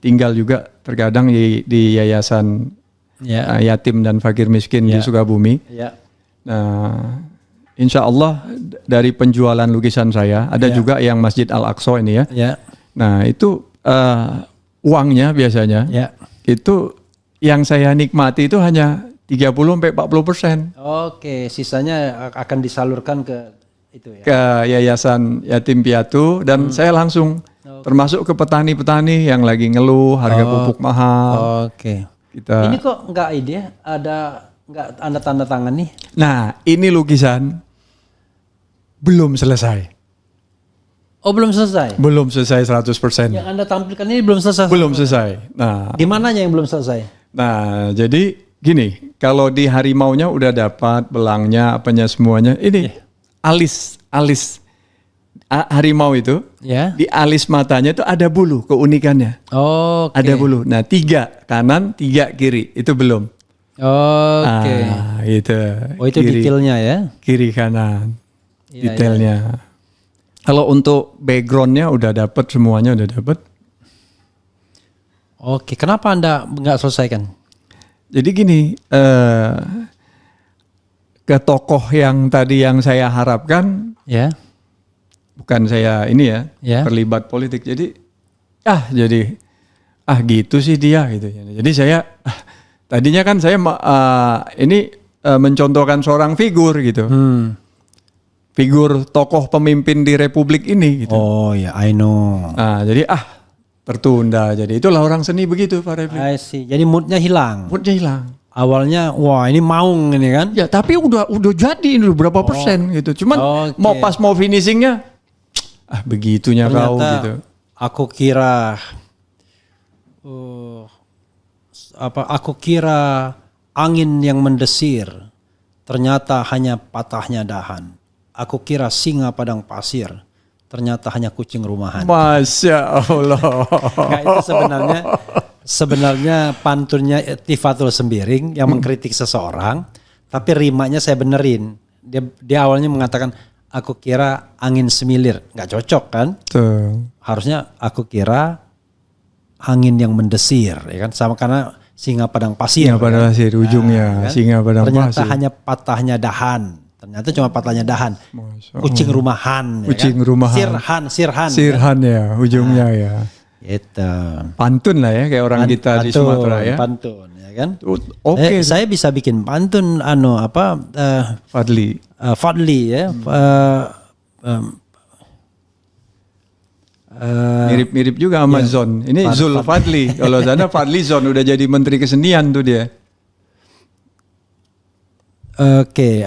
tinggal juga terkadang di yayasan yatim dan fakir miskin di Sukabumi. Nah, insya Allah dari penjualan lukisan saya, ada juga yang Masjid Al-Aqsa ini ya. Nah, itu uangnya biasanya, itu yang saya nikmati itu hanya 30-40%. Oke, sisanya akan disalurkan ke itu ya. Ke yayasan yatim piatu dan saya langsung termasuk ke petani-petani yang lagi ngeluh harga pupuk mahal. Oke. Ini kok enggak enggak Anda tanda tangan nih? Nah, ini lukisan belum selesai. Oh, belum selesai. Belum selesai 100%. Yang Anda tampilkan ini belum selesai. Belum selesai. Nah, Di mananya yang belum selesai? nah, jadi gini, kalau di harimaunya udah dapat belangnya, apanya semuanya. Ini alis harimau itu, Ya. di alis matanya itu ada bulu, keunikannya. Oke. Ada bulu. Nah, 3 kanan, 3 kiri, itu belum. Oke. Itu. Oh, itu kiri, detailnya ya. kiri kanan, Iya, detailnya. Kalau untuk backgroundnya udah dapat, semuanya udah dapat. Oke, kenapa Anda nggak selesaikan? Jadi gini, ke tokoh yang tadi yang saya harapkan, Ya. bukan saya ini ya, Ya. terlibat politik. Jadi gitu sih dia gitu. Jadi saya tadinya kan saya mencontohkan seorang figur gitu. Figur tokoh pemimpin di republik ini gitu. Oh ya, I know. Nah, jadi tertunda. Jadi itulah orang seni begitu Pak Refli. I see. Jadi moodnya hilang. Moodnya hilang. Awalnya, wah ini maung ini kan? Ya tapi udah jadi ini berapa persen gitu. Cuman Oke. mau finishingnya, begitunya kau Ternyata gitu. aku kira, aku kira angin yang mendesir, ternyata hanya patahnya dahan. Aku kira singa padang pasir, ternyata hanya kucing rumahan. Masya Allah. Nah, itu sebenarnya pantunnya Tifatul Sembiring yang mengkritik seseorang, tapi rimanya saya benerin. Dia awalnya mengatakan aku kira angin semilir, nggak cocok kan? Tuh. Harusnya aku kira angin yang mendesir, ya kan? Sama karena singa padang pasir. Singa padang pasir ujungnya, singa padang Ternyata pasir. hanya patahnya dahan. Ternyata cuma patahnya dahan. Kucing rumahan. Kucing ya kan? rumahan. Sirhan. Sirhan ya, ujungnya ya. Itu. Pantun lah ya, kayak orang kita di Sumatera ya. Pantun, ya kan? Oke. Saya bisa bikin pantun, Fadli. Fadli ya. Mirip-mirip juga sama Zon. Ini Zul Fadli. Kalau sana Fadli Zon udah jadi menteri kesenian tuh dia. Oke,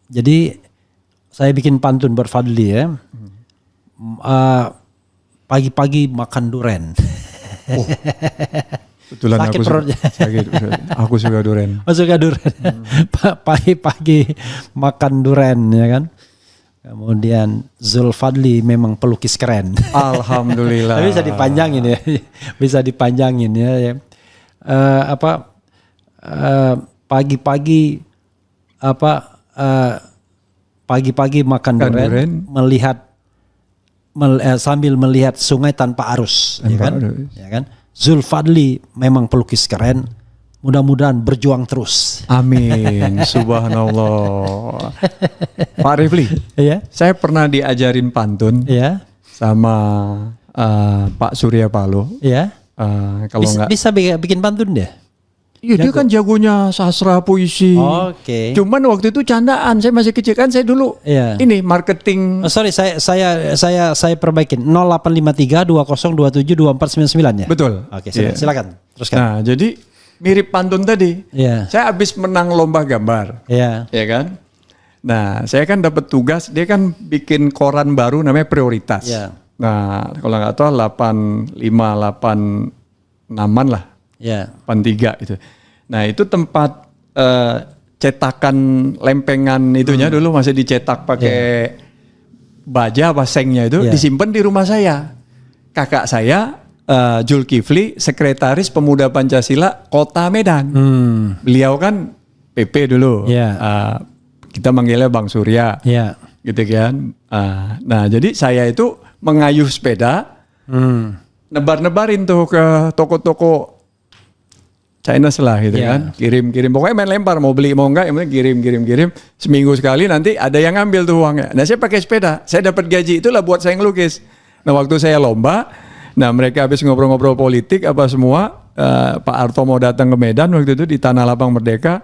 jadi saya bikin pantun buat Fadli ya. Pagi-pagi makan duren. Betulan Sakit perutnya. Aku suka duren. Oh, suka duren. Pagi-pagi makan duren ya kan. Kemudian Zulfadli memang pelukis keren. Alhamdulillah. Tapi bisa dipanjangin ya. Bisa dipanjangin ya. Pagi-pagi pagi-pagi makan duren, sambil melihat sungai tanpa arus, ya kan? Zulfadli memang pelukis keren. Mudah-mudahan berjuang terus. Amin. Subhanallah. Pak Rifli, Iya. saya pernah diajarin pantun Iya. sama Pak Surya Paloh. Iya. Kalau nggak, Bisa bikin pantun deh. iya dia kan jagonya sastra puisi. Oke. Cuman waktu itu candaan. Saya masih kecil kan. Saya dulu Iya. ini marketing. Oh, sorry, saya perbaikin 0853 2027 2499 ya. Betul. Oke, Iya. silakan. Teruskan. Nah, jadi mirip pantun tadi. Iya. Saya habis menang lomba gambar. Iya. Ya kan? Nah, saya kan dapat tugas, dia kan bikin koran baru namanya Prioritas. Iya. Nah, kalau nggak tahu 86-an lah, Iya. 83 itu. Nah, itu tempat cetakan lempengan itunya dulu masih dicetak pakai baja apa sengnya itu, disimpan di rumah saya. Kakak saya Zulkifli, sekretaris Pemuda Pancasila Kota Medan. Beliau kan PP dulu. Kita manggilnya Bang Surya. Gitu kan. Nah, jadi saya itu mengayuh sepeda, nebar-nebarin tuh ke toko-toko Chinese lah gitu kan. Kirim-kirim. Pokoknya main lempar, mau beli mau enggak, yang penting kirim. Seminggu sekali nanti ada yang ngambil tuh uangnya. Nah, saya pakai sepeda. Saya dapat gaji itulah buat saya ngelukis. Nah, waktu saya lomba, nah mereka habis ngobrol-ngobrol politik apa semua, Pak Arto mau datang ke Medan waktu itu di Tanah Lapang Merdeka,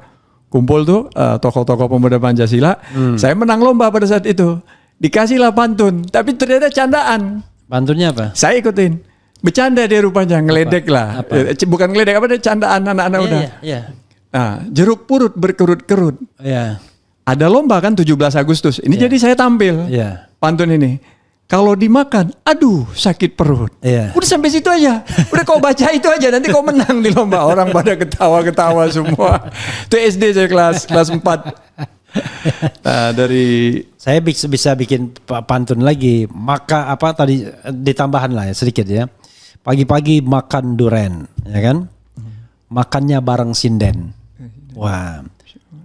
kumpul tuh tokoh-tokoh Pemuda Pancasila. Saya menang lomba pada saat itu. Dikasihlah pantun, tapi ternyata candaan. Pantunnya apa? Saya ikutin. Bercanda dia rupanya, ngeledek lah. Bukan ngeledek, apa dia candaan anak-anak udah. Iya. Nah, jeruk purut berkerut-kerut. Iya. ada lomba kan 17 Agustus. Ini jadi saya tampil pantun ini. Kalau dimakan, aduh sakit perut. Udah sampai situ aja. Udah kau baca itu aja, nanti kau menang di lomba. Orang pada ketawa-ketawa semua. Itu SD saya kelas 4. Nah, dari saya bisa bikin pantun lagi. Maka apa tadi ditambahan lah ya sedikit ya. Pagi-pagi makan duren, ya kan? Makannya bareng sinden. Wah.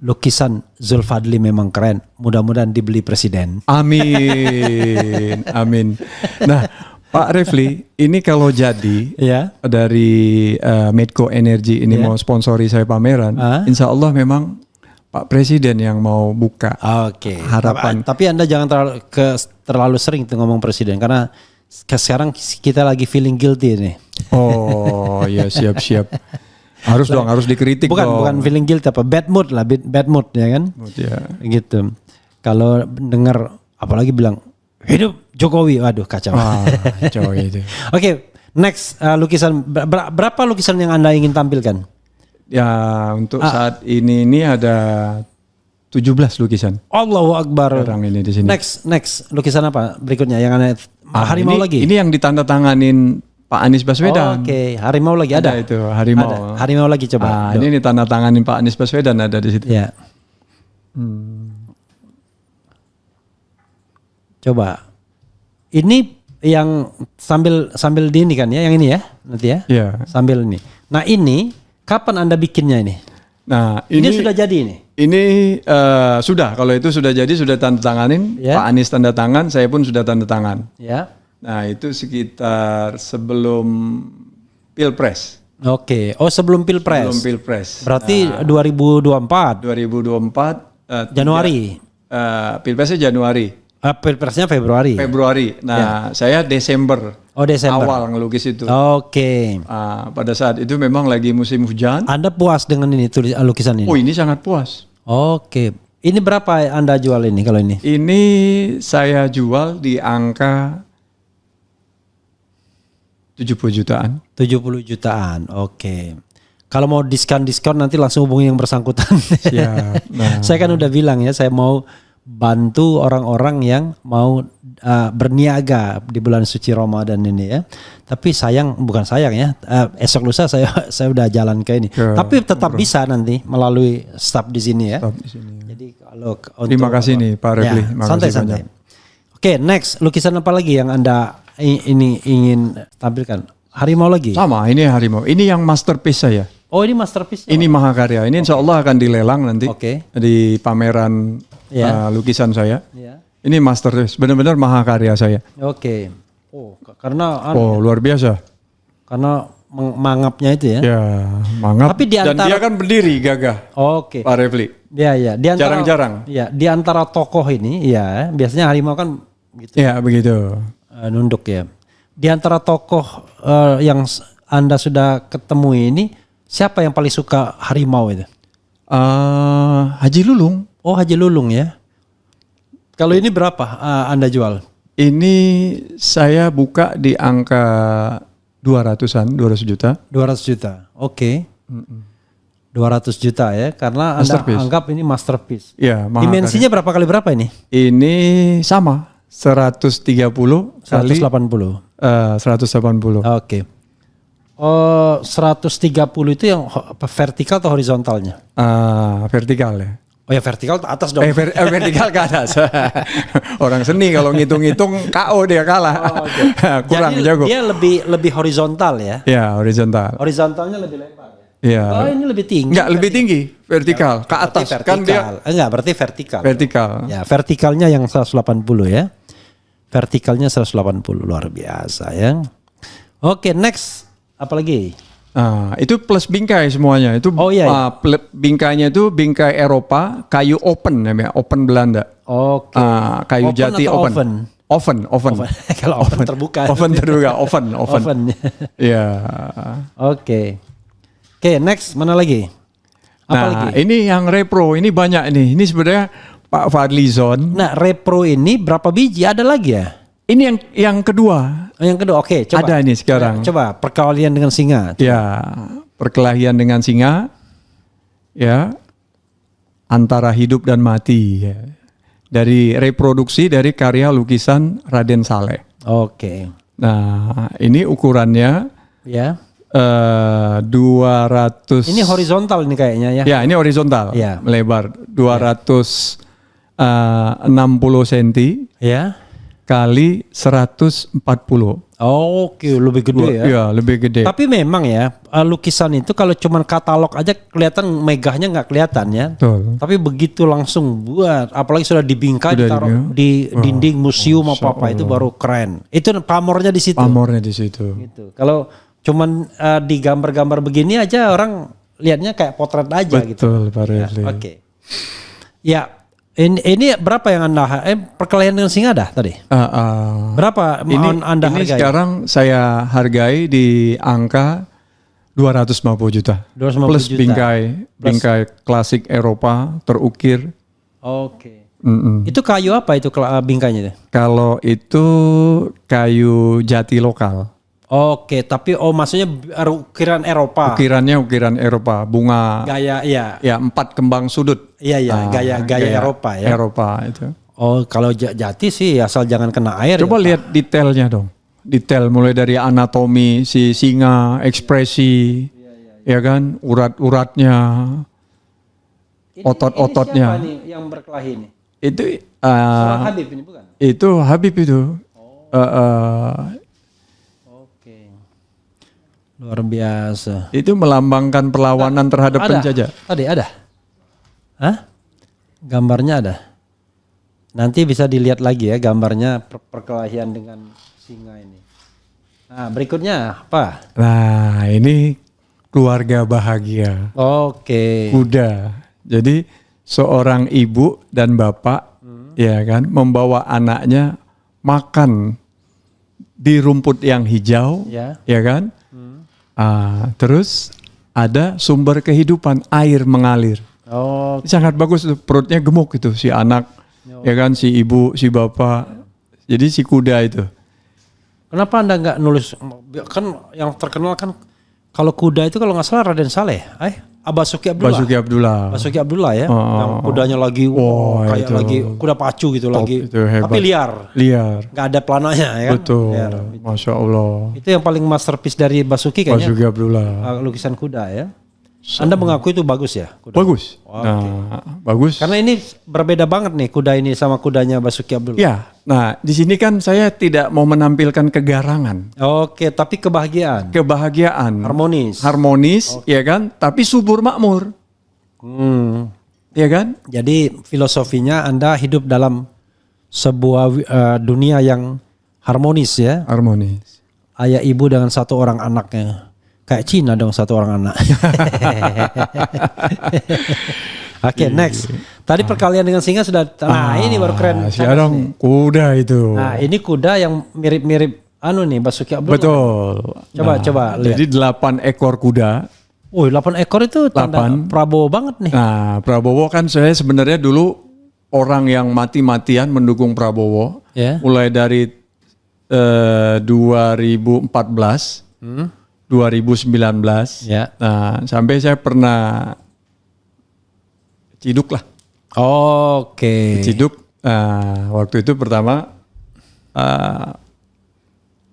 Lukisan Zulfadli memang keren. Mudah-mudahan dibeli presiden. Amin, amin. Nah, Pak Refli, ini kalau jadi dari Medco Energy ini mau sponsori saya pameran, insya Allah memang Pak Presiden yang mau buka. Oke. Harapan. Tapi Anda jangan terlalu sering tuh ngomong presiden karena sekarang kita lagi feeling guilty nih. Oh, ya siap-siap. Harus dong, harus dikritik bukan feeling guilt apa bad mood lah, bad mood ya kan? Gitu. Kalau dengar apalagi bilang hidup Jokowi, waduh kacau. Kacau itu. Oke, next lukisan berapa lukisan yang Anda ingin tampilkan? Ya, untuk saat ini ada 17 lukisan. Allahu Akbar. Sekarang ini di sini. Next lukisan apa berikutnya yang Anda harimau lagi? Ini yang ditandatanganin Pak Anies Baswedan. Oke, harimau lagi ada itu harimau. Ada. Harimau lagi coba. Ini tanda tanganin Pak Anies Baswedan ada di situ. Ya. Coba. Ini yang sambil di ini kan ya, yang ini ya nanti ya. Iya. Sambil ini. Nah ini kapan Anda bikinnya ini? Nah ini sudah jadi ini. Ini sudah, kalau itu sudah jadi sudah tanda tanganin. Pak Anies tanda tangan, saya pun sudah tanda tangan. Ya. Nah itu sekitar sebelum Pilpres. Oke, sebelum Pilpres. Sebelum Pilpres. Berarti 2024. 2024. Januari. Pilpresnya Januari. Pilpresnya Februari. Nah saya Desember. Desember. Awal ngelukis itu. Oke. Pada saat itu memang lagi musim hujan. Anda puas dengan ini lukisan ini? Oh ini sangat puas. Oke. Ini berapa Anda jual ini kalau ini? Ini saya jual di angka 70 jutaan. 70 jutaan, oke. Kalau mau diskon nanti langsung hubungi yang bersangkutan. Siap. Nah. Saya kan udah bilang ya, saya mau bantu orang-orang yang mau berniaga di bulan suci Ramadan ini ya. Tapi bukan sayang ya, esok lusa saya udah jalan ke ini. Tapi tetap bisa nanti melalui staff di sini ya. Staff di sini. Jadi kalau terima kasih nih Pak Refli. Santai-santai. Oke, next lukisan apa lagi yang Anda ini ingin tampilkan? Harimau lagi? Sama, ini harimau. Ini yang masterpiece saya. Oh, ini masterpiece? Ini mahakarya. Ini insya Allah akan dilelang nanti di pameran lukisan saya. Ini masterpiece, benar-benar mahakarya saya. Oke. Oh, karena luar biasa. Karena mangapnya itu ya. Ya, mangap. Tapi dan dia kan berdiri gagah. Oke. Pak Refli. Ya. Jarang-jarang. Ya, di antara tokoh ini ya, biasanya harimau kan gitu. Ya, begitu. Nunduk ya. Di antara tokoh yang Anda sudah ketemu ini, siapa yang paling suka harimau itu? Haji Lulung. Oh, Haji Lulung ya. Kalau ini berapa Anda jual? Ini saya buka di angka 200 juta. 200 juta. Oke. 200 juta ya, karena Anda anggap ini masterpiece. Ya, dimensinya berapa kali berapa ini? Ini sama. 130 kali 180. 180. Oke. 130 itu yang vertikal atau horizontalnya? Vertikal ya. Oh ya vertikal ke atas dong. Vertikal ke atas. Orang seni kalau ngitung-ngitung KO dia kalah. Kurang jadi jago. Dia lebih horizontal ya? Ya, horizontal. Horizontalnya lebih lebar ya? Iya. Oh, ini lebih tinggi. Enggak, lebih tinggi, vertikal ke atas. Vertikal. Kan dia enggak, berarti vertikal. Vertikal. Ya, vertikalnya yang 180 ya. Vertikalnya 180, luar biasa ya. Oke, next apa lagi? Itu plus bingkai semuanya. Itu bingkainya itu bingkai Eropa, kayu open namanya, open Belanda. Oke. Kayu open jati open. Oven. Kalau oven terbuka. Oven terbuka, oven. Iya. Oke, next mana lagi? Apa lagi? Ini yang repro, ini banyak nih. Ini sebenarnya Pak Fadlizon. Nah, repro ini berapa biji? Ada lagi ya? Ini yang kedua. Yang kedua, oke. Coba. Ada nih sekarang. Coba perkelahian dengan singa. Ya, perkelahian dengan singa. Ya. antara hidup dan mati. Ya. Dari reproduksi dari karya lukisan Raden Saleh. Oke. Nah, ini ukurannya Ya. 200. Ini horizontal ini kayaknya ya. Ya, ini horizontal. Ya. Melebar 260 cm Ya. kali 140. Oke, lebih gede ya. Iya, lebih gede. Tapi memang ya lukisan itu kalau cuman katalog aja kelihatan megahnya nggak kelihatan ya. Betul. Tapi begitu langsung buat, apalagi sudah dibingkai Sudah ditaruh di dinding museum apa itu baru keren. Itu pamornya di situ. Pamornya di situ. Gitu. Kalau cuman di gambar-gambar begini aja orang lihatnya kayak potret aja gitu. Betul, Pak Redli. Oke. Ya, ini berapa yang Anda perkelahian dengan singa dah tadi? Berapa Ini Anda ini hargai? sekarang saya hargai di angka 250 juta. 250 plus juta. bingkai klasik Eropa terukir. Oke. Mm-mm. Itu kayu apa itu bingkainya itu? Kalau itu kayu jati lokal. Oke, tapi maksudnya ukiran Eropa. Ukiran Eropa, bunga Gaya iya. ya 4 kembang sudut. Iya, gaya Eropa ya. Eropa itu. Oh, kalau jati sih asal jangan kena air. Coba ya, lihat detailnya dong. Detail mulai dari anatomi si singa, ekspresi, ya kan, urat-uratnya, otot-ototnya. Ini siapa nih yang berkelahi ini? Itu Seorang Habib ini bukan? itu Habib itu. Oke. Luar biasa. Itu melambangkan perlawanan terhadap penjajah. Tadi ada? Hah? Gambarnya ada? Nanti bisa dilihat lagi ya gambarnya perkelahian dengan singa ini. Nah, berikutnya apa? Nah, ini keluarga bahagia. Oke. Kuda. Jadi seorang ibu dan bapak ya kan membawa anaknya makan di rumput yang hijau, Ya. kan? Terus ada sumber kehidupan, air mengalir. Oh, Sangat bagus tuh, perutnya gemuk itu si anak, ya kan, si ibu, si bapak. Jadi si kuda itu. kenapa Anda nggak nulis? Kan yang terkenal kan kalau kuda itu kalau nggak salah Raden Saleh, Basuki Abdullah. Basuki Abdullah ya, yang kudanya lagi kayak itu lagi kuda pacu gitu lagi, itu hebat. tapi liar, Nggak ada pelananya ya kan. Betul, Liar. Masya Allah. Itu yang paling masterpiece dari Basuki kayaknya. Basuki Abdullah. Lukisan kuda ya. Anda mengaku itu bagus ya? Kuda? Bagus. Bagus. Karena ini berbeda banget nih kuda ini sama kudanya Basuki Abdullah. Ya, nah di sini kan saya tidak mau menampilkan kegarangan. Oke, tapi kebahagiaan. Kebahagiaan. Harmonis. ya kan? Tapi subur makmur. Ya kan? Jadi filosofinya Anda hidup dalam sebuah dunia yang harmonis ya. Harmonis. Ayah ibu dengan satu orang anaknya. Kayak Cina dong satu orang anak. Oke, next. Tadi perkalian dengan singa sudah. Nah, ini baru keren. Sekarang kuda itu. Nah, ini kuda yang mirip-mirip nih Basuki Abdullah. Betul. Coba lihat. Jadi 8 ekor kuda. 8 ekor itu tanda Prabowo banget nih. Nah, Prabowo kan saya sebenarnya dulu orang yang mati-matian mendukung Prabowo. Ya. Mulai dari 2014. 2019, ya. Nah sampai saya pernah ciduk lah. Oke. Ciduk, waktu itu pertama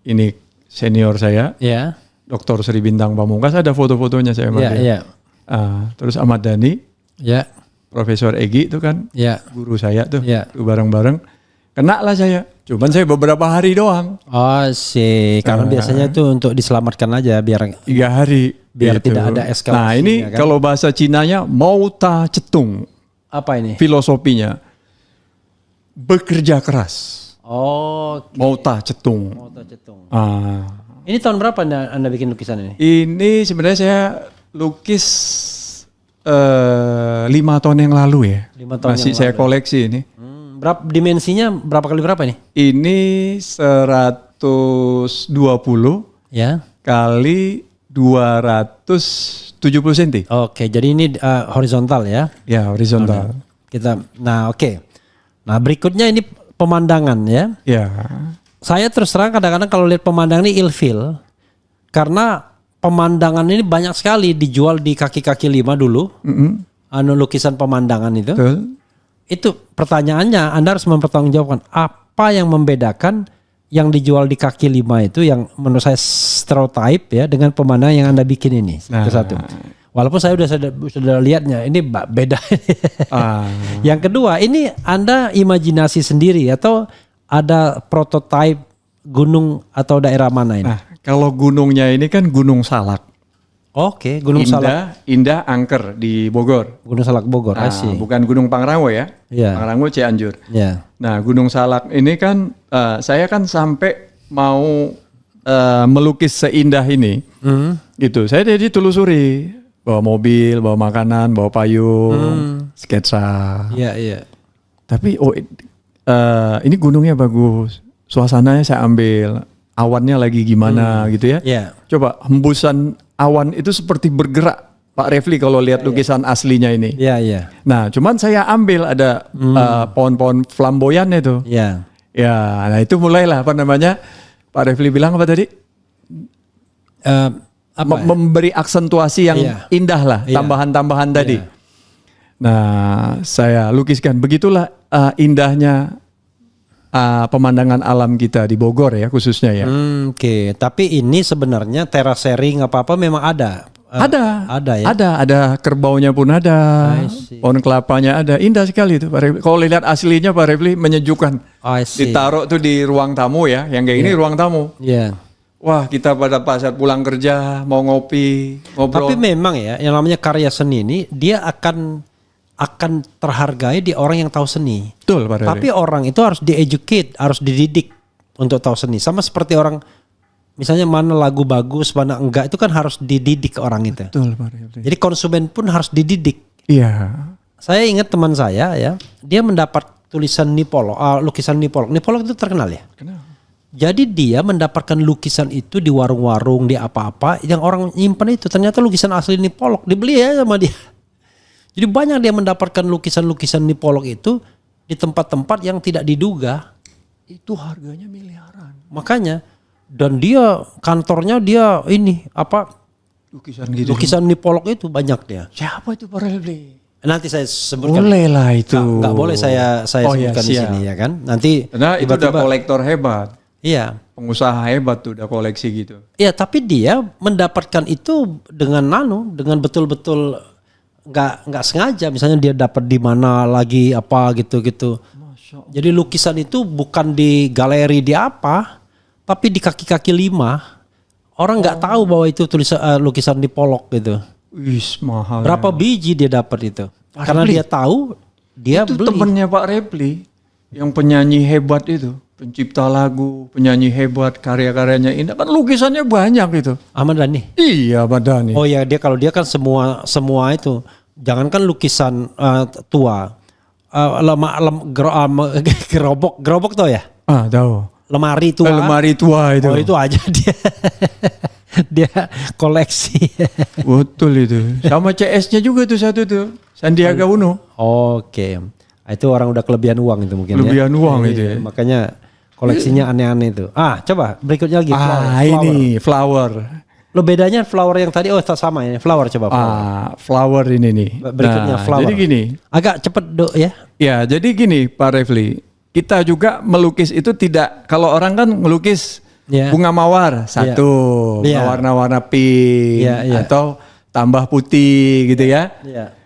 ini senior saya, Ya. Dr. Sri Bintang Pamungkas, ada foto-fotonya saya sama dia. Terus Ahmad Dhani, Ya. Profesor Egi itu kan, Ya. guru saya tuh, Ya. tuh bareng-bareng, kena lah saya. Cuman saya beberapa hari doang. Oh sih, karena biasanya itu untuk diselamatkan aja biar 3 hari. biar gitu. tidak ada eskalasi. Nah ini kan? kalau bahasa Cinanya Mauta Cetung. Apa ini? Filosofinya bekerja keras. Oke. Mauta Cetung. Mauta Cetung. Ini Ini tahun berapa Anda bikin lukisan ini? Ini sebenarnya saya lukis 5 tahun yang lalu ya. 5 tahun Masih yang saya lalu. koleksi ini. Berapa dimensinya berapa kali berapa ini? Ini 120 Ya. kali 270 cm. Oke, jadi ini horizontal ya. Ya, horizontal. Oke. Nah, berikutnya ini pemandangan ya. Ya. Saya terus terang kadang-kadang kalau lihat pemandangan ini ilfil karena pemandangan ini banyak sekali dijual di kaki-kaki 5 dulu. lukisan pemandangan itu. Betul. Itu pertanyaannya, Anda harus mempertanggungjawabkan apa yang membedakan yang dijual di kaki 5 itu yang menurut saya stereotype ya dengan pemandangan yang Anda bikin ini. Itu satu. Walaupun saya sudah lihatnya, ini beda. Yang kedua, ini Anda imajinasi sendiri atau ada prototipe gunung atau daerah mana ini? Nah, kalau gunungnya ini kan Gunung Salak. Oke, Gunung Salak. Indah Angker di Bogor. Gunung Salak Bogor, asih. Bukan Gunung Pangrango ya. Iya. Pangrango Cianjur. Iya. Nah, Gunung Salak ini kan saya kan sampai mau melukis seindah ini. Gitu. Saya jadi telusuri, bawa mobil, bawa makanan, bawa payung, sketsa. Iya, iya. Tapi ini gunungnya bagus. Suasananya saya ambil. Awannya lagi gimana gitu ya. Iya. Coba hembusan awan itu seperti bergerak, Pak Refli, kalau lihat lukisan aslinya ini. Iya, iya. Nah, cuman saya ambil ada pohon-pohon flamboyan itu. Iya. Ya, nah itu mulailah apa namanya, Pak Refli bilang apa tadi? Memberi aksentuasi yang indah lah, tambahan-tambahan tadi. Nah, saya lukiskan. Begitulah indahnya pemandangan alam kita di Bogor ya khususnya ya. Oke. Tapi ini sebenarnya terasering apa-apa memang ada. Ada ya. Ada kerbaunya pun ada, pohon kelapanya ada, indah sekali itu Pak Refli. Kalau lihat aslinya Pak Refli menyejukkan. Ditaruh tuh di ruang tamu ya, yang kayak ini ruang tamu. Iya. Wah, kita pada saat pulang kerja mau ngopi, ngobrol. Tapi memang ya, yang namanya karya seni ini dia akan terhargai di orang yang tahu seni. Betul, Pak Refli. Tapi orang itu harus di-educate, harus dididik untuk tahu seni. Sama seperti orang misalnya mana lagu bagus, mana enggak, itu kan harus dididik orang itu. Betul, Pak Refli. Jadi konsumen pun harus dididik. Iya. Saya ingat teman saya ya, dia mendapat tulisan Nipolog, lukisan Nipolog. Nipolog itu terkenal ya. Kenapa? Jadi dia mendapatkan lukisan itu di warung-warung, di apa-apa, yang orang nyimpan itu ternyata lukisan asli Nipolog, dibeli ya sama dia. Jadi banyak dia mendapatkan lukisan-lukisan Nipolog itu di tempat-tempat yang tidak diduga. Itu harganya miliaran. Makanya, dan dia kantornya dia ini apa? Lukisan gitu. Lukisan Nipolog itu banyak dia. Siapa itu Pak Refli? Nanti saya sebutkan. Boleh lah itu. Nggak boleh saya sebutkan di sini ya kan. Nanti karena itu udah kolektor hebat. Iya. Pengusaha hebat tuh udah koleksi gitu. Iya, tapi dia mendapatkan itu dengan dengan betul-betul nggak sengaja. Misalnya dia dapat di mana lagi apa gitu-gitu. Jadi lukisan itu bukan di galeri di apa, tapi di kaki-kaki 5. Orang nggak tahu bahwa itu lukisan Nipolog gitu. Wis mahal. Berapa biji dia dapat itu? Karena dia tahu, dia itu beli. temennya Pak Refli yang penyanyi hebat itu, pencipta lagu, penyanyi hebat, karya-karyanya indah, kan lukisannya banyak itu. Ahmad Dhani. Iya, Ahmad Dhani. Oh ya, kalau dia kan semua itu, jangankan lukisan tua, gerobok tuh ya? Tahu. Lemari tua. Lemari tua itu. Oh itu aja dia. Dia koleksi. Betul itu. Sama CS-nya juga tuh satu tuh, Sandiaga Uno. Oke. Itu orang udah kelebihan uang itu mungkin. Kelebihan uang itu ya. Makanya koleksinya aneh-aneh itu. Coba berikutnya lagi. Ini flower. Lo bedanya flower yang tadi, sama ya. Flower coba. Flower ini nih. Berikutnya flower. Jadi gini. Agak cepet ya. Ya, jadi gini Pak Refli. Kita juga melukis itu tidak, kalau orang kan melukis bunga mawar satu, warna-warna pink atau tambah putih gitu ya.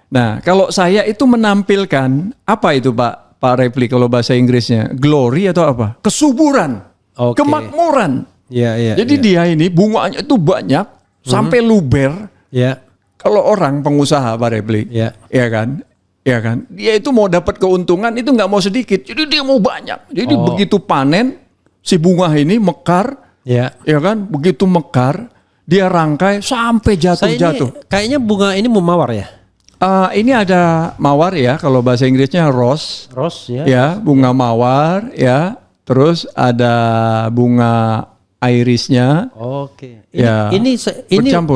Nah, kalau saya itu menampilkan apa itu Pak Refli kalau bahasa Inggrisnya? Glory atau apa? Kesuburan, kemakmuran. Jadi dia ini bunganya itu banyak sampai luber. Kalau orang pengusaha Pak Refli, ya kan? Dia itu mau dapat keuntungan itu nggak mau sedikit, jadi dia mau banyak. Jadi begitu panen si bunga ini mekar, ya kan? Begitu mekar, dia rangkai sampai jatuh-jatuh. Kayaknya bunga ini mau mawar ya? Ini ada mawar ya, kalau bahasa Inggrisnya rose. Rose ya. Ya, bunga mawar ya. Terus ada bunga irisnya. Oke. Ya, ini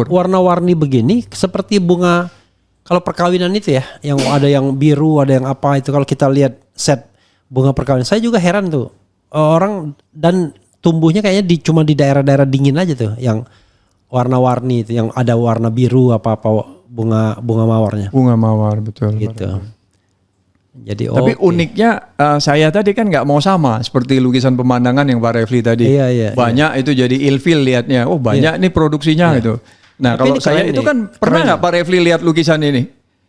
warna-warni begini seperti bunga. Kalau perkawinan itu ya, yang ada yang biru, ada yang apa itu, kalau kita lihat set bunga perkawinan, saya juga heran tuh orang, dan tumbuhnya kayaknya cuma di daerah-daerah dingin aja tuh, yang warna-warni itu, yang ada warna biru apa-apa bunga mawarnya. Bunga mawar, betul. Gitu. Jadi Tapi uniknya saya tadi kan nggak mau sama seperti lukisan pemandangan yang Pak Refli tadi. Iya. Banyak itu jadi ilfil lihatnya. Oh banyak nih produksinya gitu. Nah Tapi kalau ini saya keren itu nih. kan pernah nggak Pak Refli lihat lukisan ini?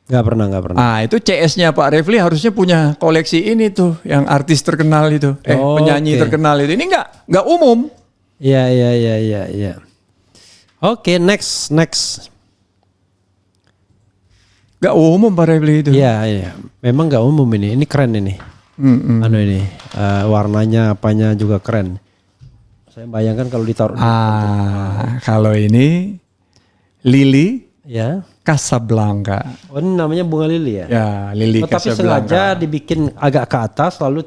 Nggak pernah. Ah itu CS-nya Pak Refli harusnya punya koleksi ini tuh yang artis terkenal itu, penyanyi terkenal itu. Ini nggak umum. Iya. Oke, next. Nggak umum Pak Refli itu. Iya. Memang nggak umum ini. Ini keren ini. Anu ini warnanya apanya juga keren. Saya bayangkan kalau ditaruh. Kalau ini lili Ya. Casablanca. Oh, ini namanya bunga lili ya? Ya, lili Tapi Casablanca. sengaja dibikin agak ke atas, lalu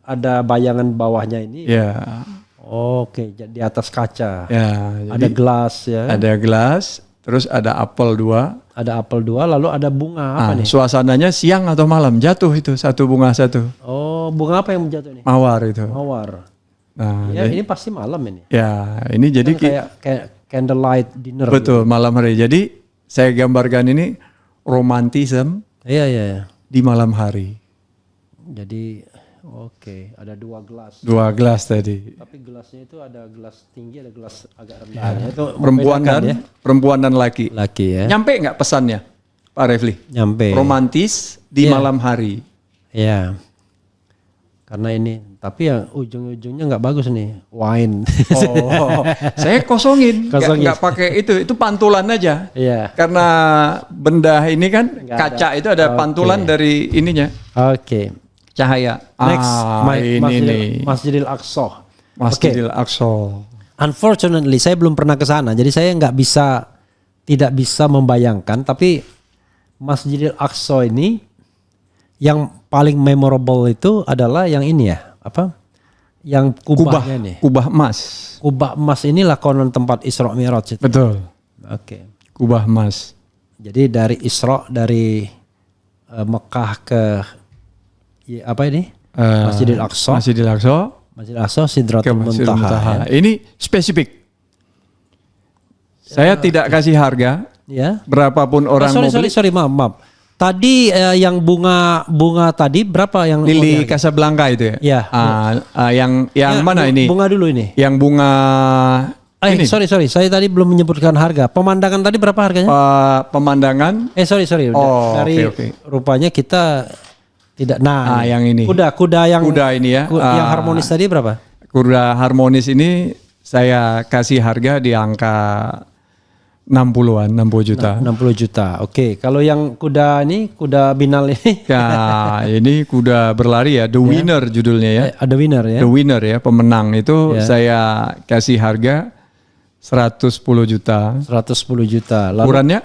ada bayangan bawahnya ini. Ya. Oke, di atas kaca. Ya, Ada gelas ya. ada gelas, terus ada apel 2. Ada apel 2, lalu ada bunga apa nih? Suasananya siang atau malam jatuh itu satu bunga satu. Oh, bunga apa yang jatuh nih? Mawar itu. Mawar. Nah, Ya, ini pasti malam ini. ya ini jadi Kayak candlelight dinner. betul malam hari. Jadi saya gambarkan ini romantisme Iya. di malam hari. Jadi oke, ada 2 gelas. 2 gelas tadi. Tapi gelasnya itu ada gelas tinggi, ada gelas agak rendah. Itu Perempuan membedakan perempuan dan laki. laki ya. Nyampe nggak pesannya, Pak Refli? Nyampe. Romantis di malam hari. Iya. Karena ini, tapi yang ujung-ujungnya nggak bagus nih, wine. Oh, saya kosongin. Nggak pakai itu pantulan aja. Iya. Karena benda ini kan kaca itu ada pantulan dari ininya, Oke. cahaya. Next, ini nih. Masjidil Aqsa. Masjidil Aqsa. Unfortunately, saya belum pernah ke sana, jadi saya tidak bisa membayangkan. Tapi Masjidil Aqsa ini yang paling memorable itu adalah yang ini ya, apa? Yang kubahnya nih. Kubah emas. Kubah emas inilah konon tempat Isra Mi'raj itu. Betul. Oke. Kubah emas. Jadi dari Isra dari Mekah ke apa ini? Masjidil Aqsa. Masjidil Aqsa. Masjidil Aqsa Sidratul Masjidil Muntaha. Ya. Ini spesifik. Saya tidak kasih harga. Ya. Berapapun orang mau beli. Sorry, maaf. Tadi yang bunga tadi berapa yang Lili Casablanca itu ya? Iya. Yang mana ini? Bunga dulu ini. Yang bunga ini. Sorry. Saya tadi belum menyebutkan harga. Pemandangan tadi berapa harganya? Pemandangan. Sorry. Oh, Dari oke. rupanya kita tidak. Nah, yang ini. Kuda ini ya. Yang harmonis tadi berapa? Kuda harmonis ini saya kasih harga di angka 60 juta. 60 juta. Oke, kalau yang kuda binal ini? Ya, ini kuda berlari ya, The Winner judulnya ya. Ada winner ya. The Winner ya, pemenang itu saya kasih harga 110 juta. 110 juta. Lalu Ukurannya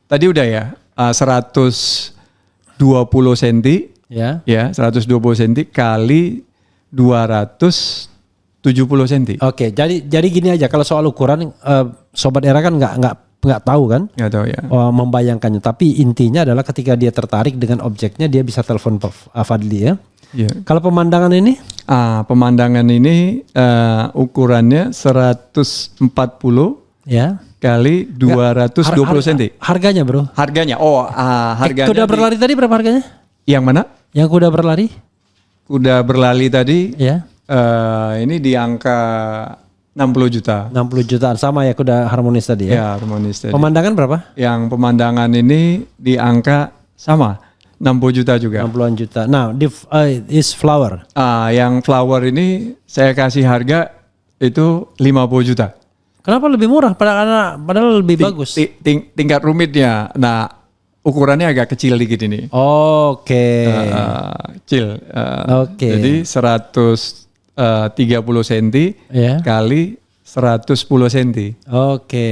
tadi udah ya, 120 cm. ya. Ya, 120 cm kali 270 cm. Oke, jadi gini aja, kalau soal ukuran sobat era kan nggak tahu kan? Nggak tahu ya. Membayangkannya, tapi intinya adalah ketika dia tertarik dengan objeknya dia bisa telepon Fadli ya. Iya. Kalau pemandangan ini? Pemandangan ini ukurannya 140 Ya. kali 220 cm. Harganya bro? Harganya, harganya. Kuda berlari tadi berapa harganya? Yang mana? Yang kuda berlari? Kuda berlari tadi. Ya. Ini di angka 60 juta. 60 jutaan sama ya kuda harmonis tadi ya. Ya, harmonis tadi. Pemandangan berapa? Yang pemandangan ini di angka sama 60 juta juga. 60-an juta. Nah, is flower. Yang flower ini saya kasih harga itu 50 juta. Kenapa lebih murah? Padahal lebih bagus. Tingkat rumitnya. Nah, ukurannya agak kecil dikit ini. Oke. Kecil. Oke. Jadi 130 cm Ya. kali 110 cm. Oke.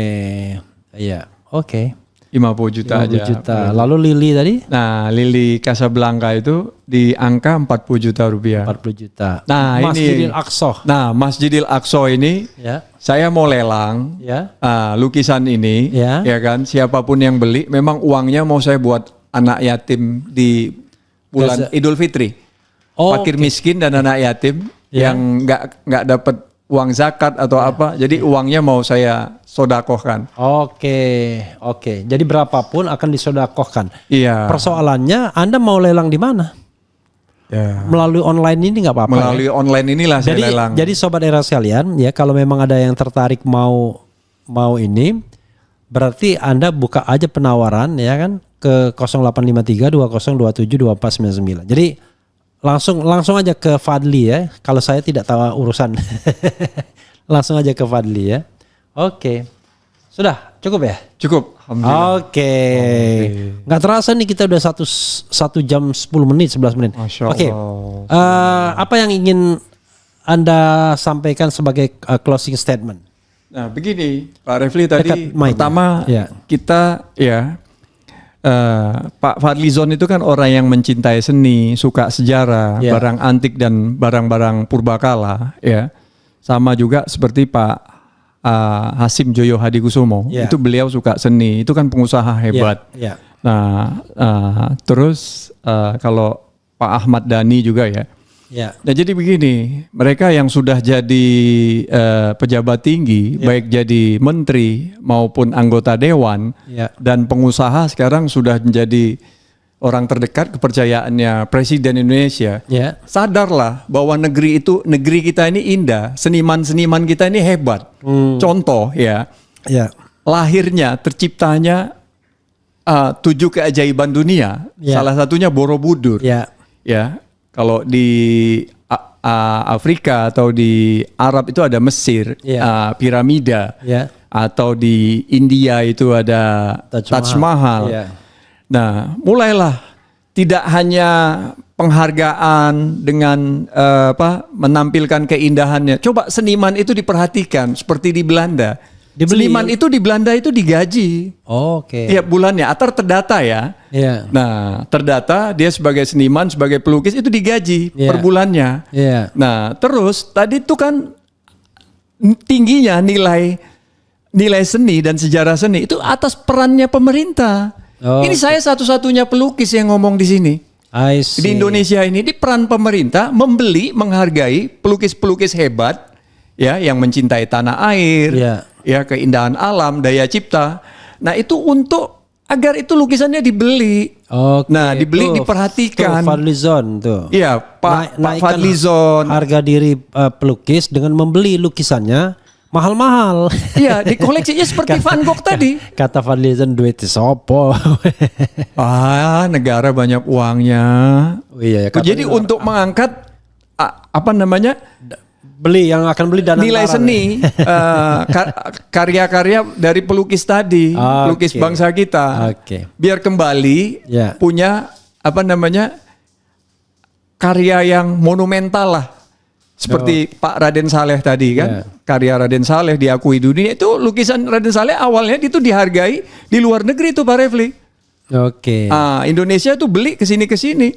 Iya. Oke. 50 juta 50 aja. juta. Lalu lili tadi? Nah, lili Casablanca itu di angka 40 juta rupiah. 40 juta. Nah, Masjidil Aqsa. Nah, Masjidil Aqsa ini Ya. saya mau lelang Ya. lukisan ini, Ya. ya kan? Siapapun yang beli, memang uangnya mau saya buat anak yatim di bulan Idul Fitri. Oh, Fakir miskin dan anak yatim Ya. yang nggak dapat uang zakat atau apa. Jadi uangnya mau saya sodakohkan. Oke. Jadi berapapun akan disodakohkan. Iya. Persoalannya Anda mau lelang di mana? Ya. Melalui online ini nggak apa-apa. Melalui online inilah saya lelang. Jadi sobat era sekalian, ya kalau memang ada yang tertarik mau ini, berarti Anda buka aja penawaran ya kan ke 0853 2027 2499. Jadi langsung aja ke Fadli ya. Kalau saya tidak tahu urusan. Langsung aja ke Fadli ya. Oke. Sudah cukup ya? Cukup. Oke. Nggak terasa nih kita udah 1 jam 10 menit 11 menit. Masya Allah. Oke. Apa yang ingin Anda sampaikan sebagai closing statement? Nah begini Pak Refli tadi pertama kita Pak Fadlizon itu kan orang yang mencintai seni, suka sejarah, barang antik dan barang-barang purbakala ya. Sama juga seperti Pak Hasim Joyo Hadikusumo, itu beliau suka seni, itu kan pengusaha hebat. Nah, terus kalau Pak Ahmad Dhani juga ya. Nah jadi begini, mereka yang sudah jadi pejabat tinggi, baik jadi menteri maupun anggota dewan dan pengusaha sekarang sudah menjadi orang terdekat kepercayaannya Presiden Indonesia. Sadarlah bahwa negeri kita ini indah, seniman-seniman kita ini hebat. Contoh lahirnya, terciptanya 7 keajaiban dunia. Salah satunya Borobudur. Kalau di Afrika atau di Arab itu ada Mesir, piramida. Atau di India itu ada Taj Mahal. Nah, mulailah tidak hanya penghargaan dengan menampilkan keindahannya. Coba seniman itu diperhatikan seperti di Belanda. Seniman itu di Belanda itu digaji. Tiap bulannya, atau terdata ya. Nah, terdata dia sebagai seniman, sebagai pelukis itu digaji per bulannya. Nah, terus tadi itu kan tingginya nilai seni dan sejarah seni itu atas perannya pemerintah. Ini saya satu-satunya pelukis yang ngomong di sini. Di Indonesia ini di peran pemerintah membeli, menghargai pelukis-pelukis hebat yang mencintai tanah air, keindahan alam, daya cipta. Nah, itu untuk agar itu lukisannya dibeli. Nah, dibeli diperhatikan. Fadlizon tuh. Iya, Pak Fadlizon. Harga diri pelukis dengan membeli lukisannya mahal-mahal. Iya, dikoleksinya seperti Van Gogh tadi. Kata Fadlizon duit sopo. Negara banyak uangnya. Jadi untuk mengangkat akan beli dana nilai seni, karya-karya dari pelukis tadi, pelukis bangsa kita. Biar kembali punya karya yang monumental lah. Seperti Pak Raden Saleh tadi kan, karya Raden Saleh diakui dunia, itu lukisan Raden Saleh awalnya itu dihargai di luar negeri itu Pak Refli. Indonesia tuh beli kesini.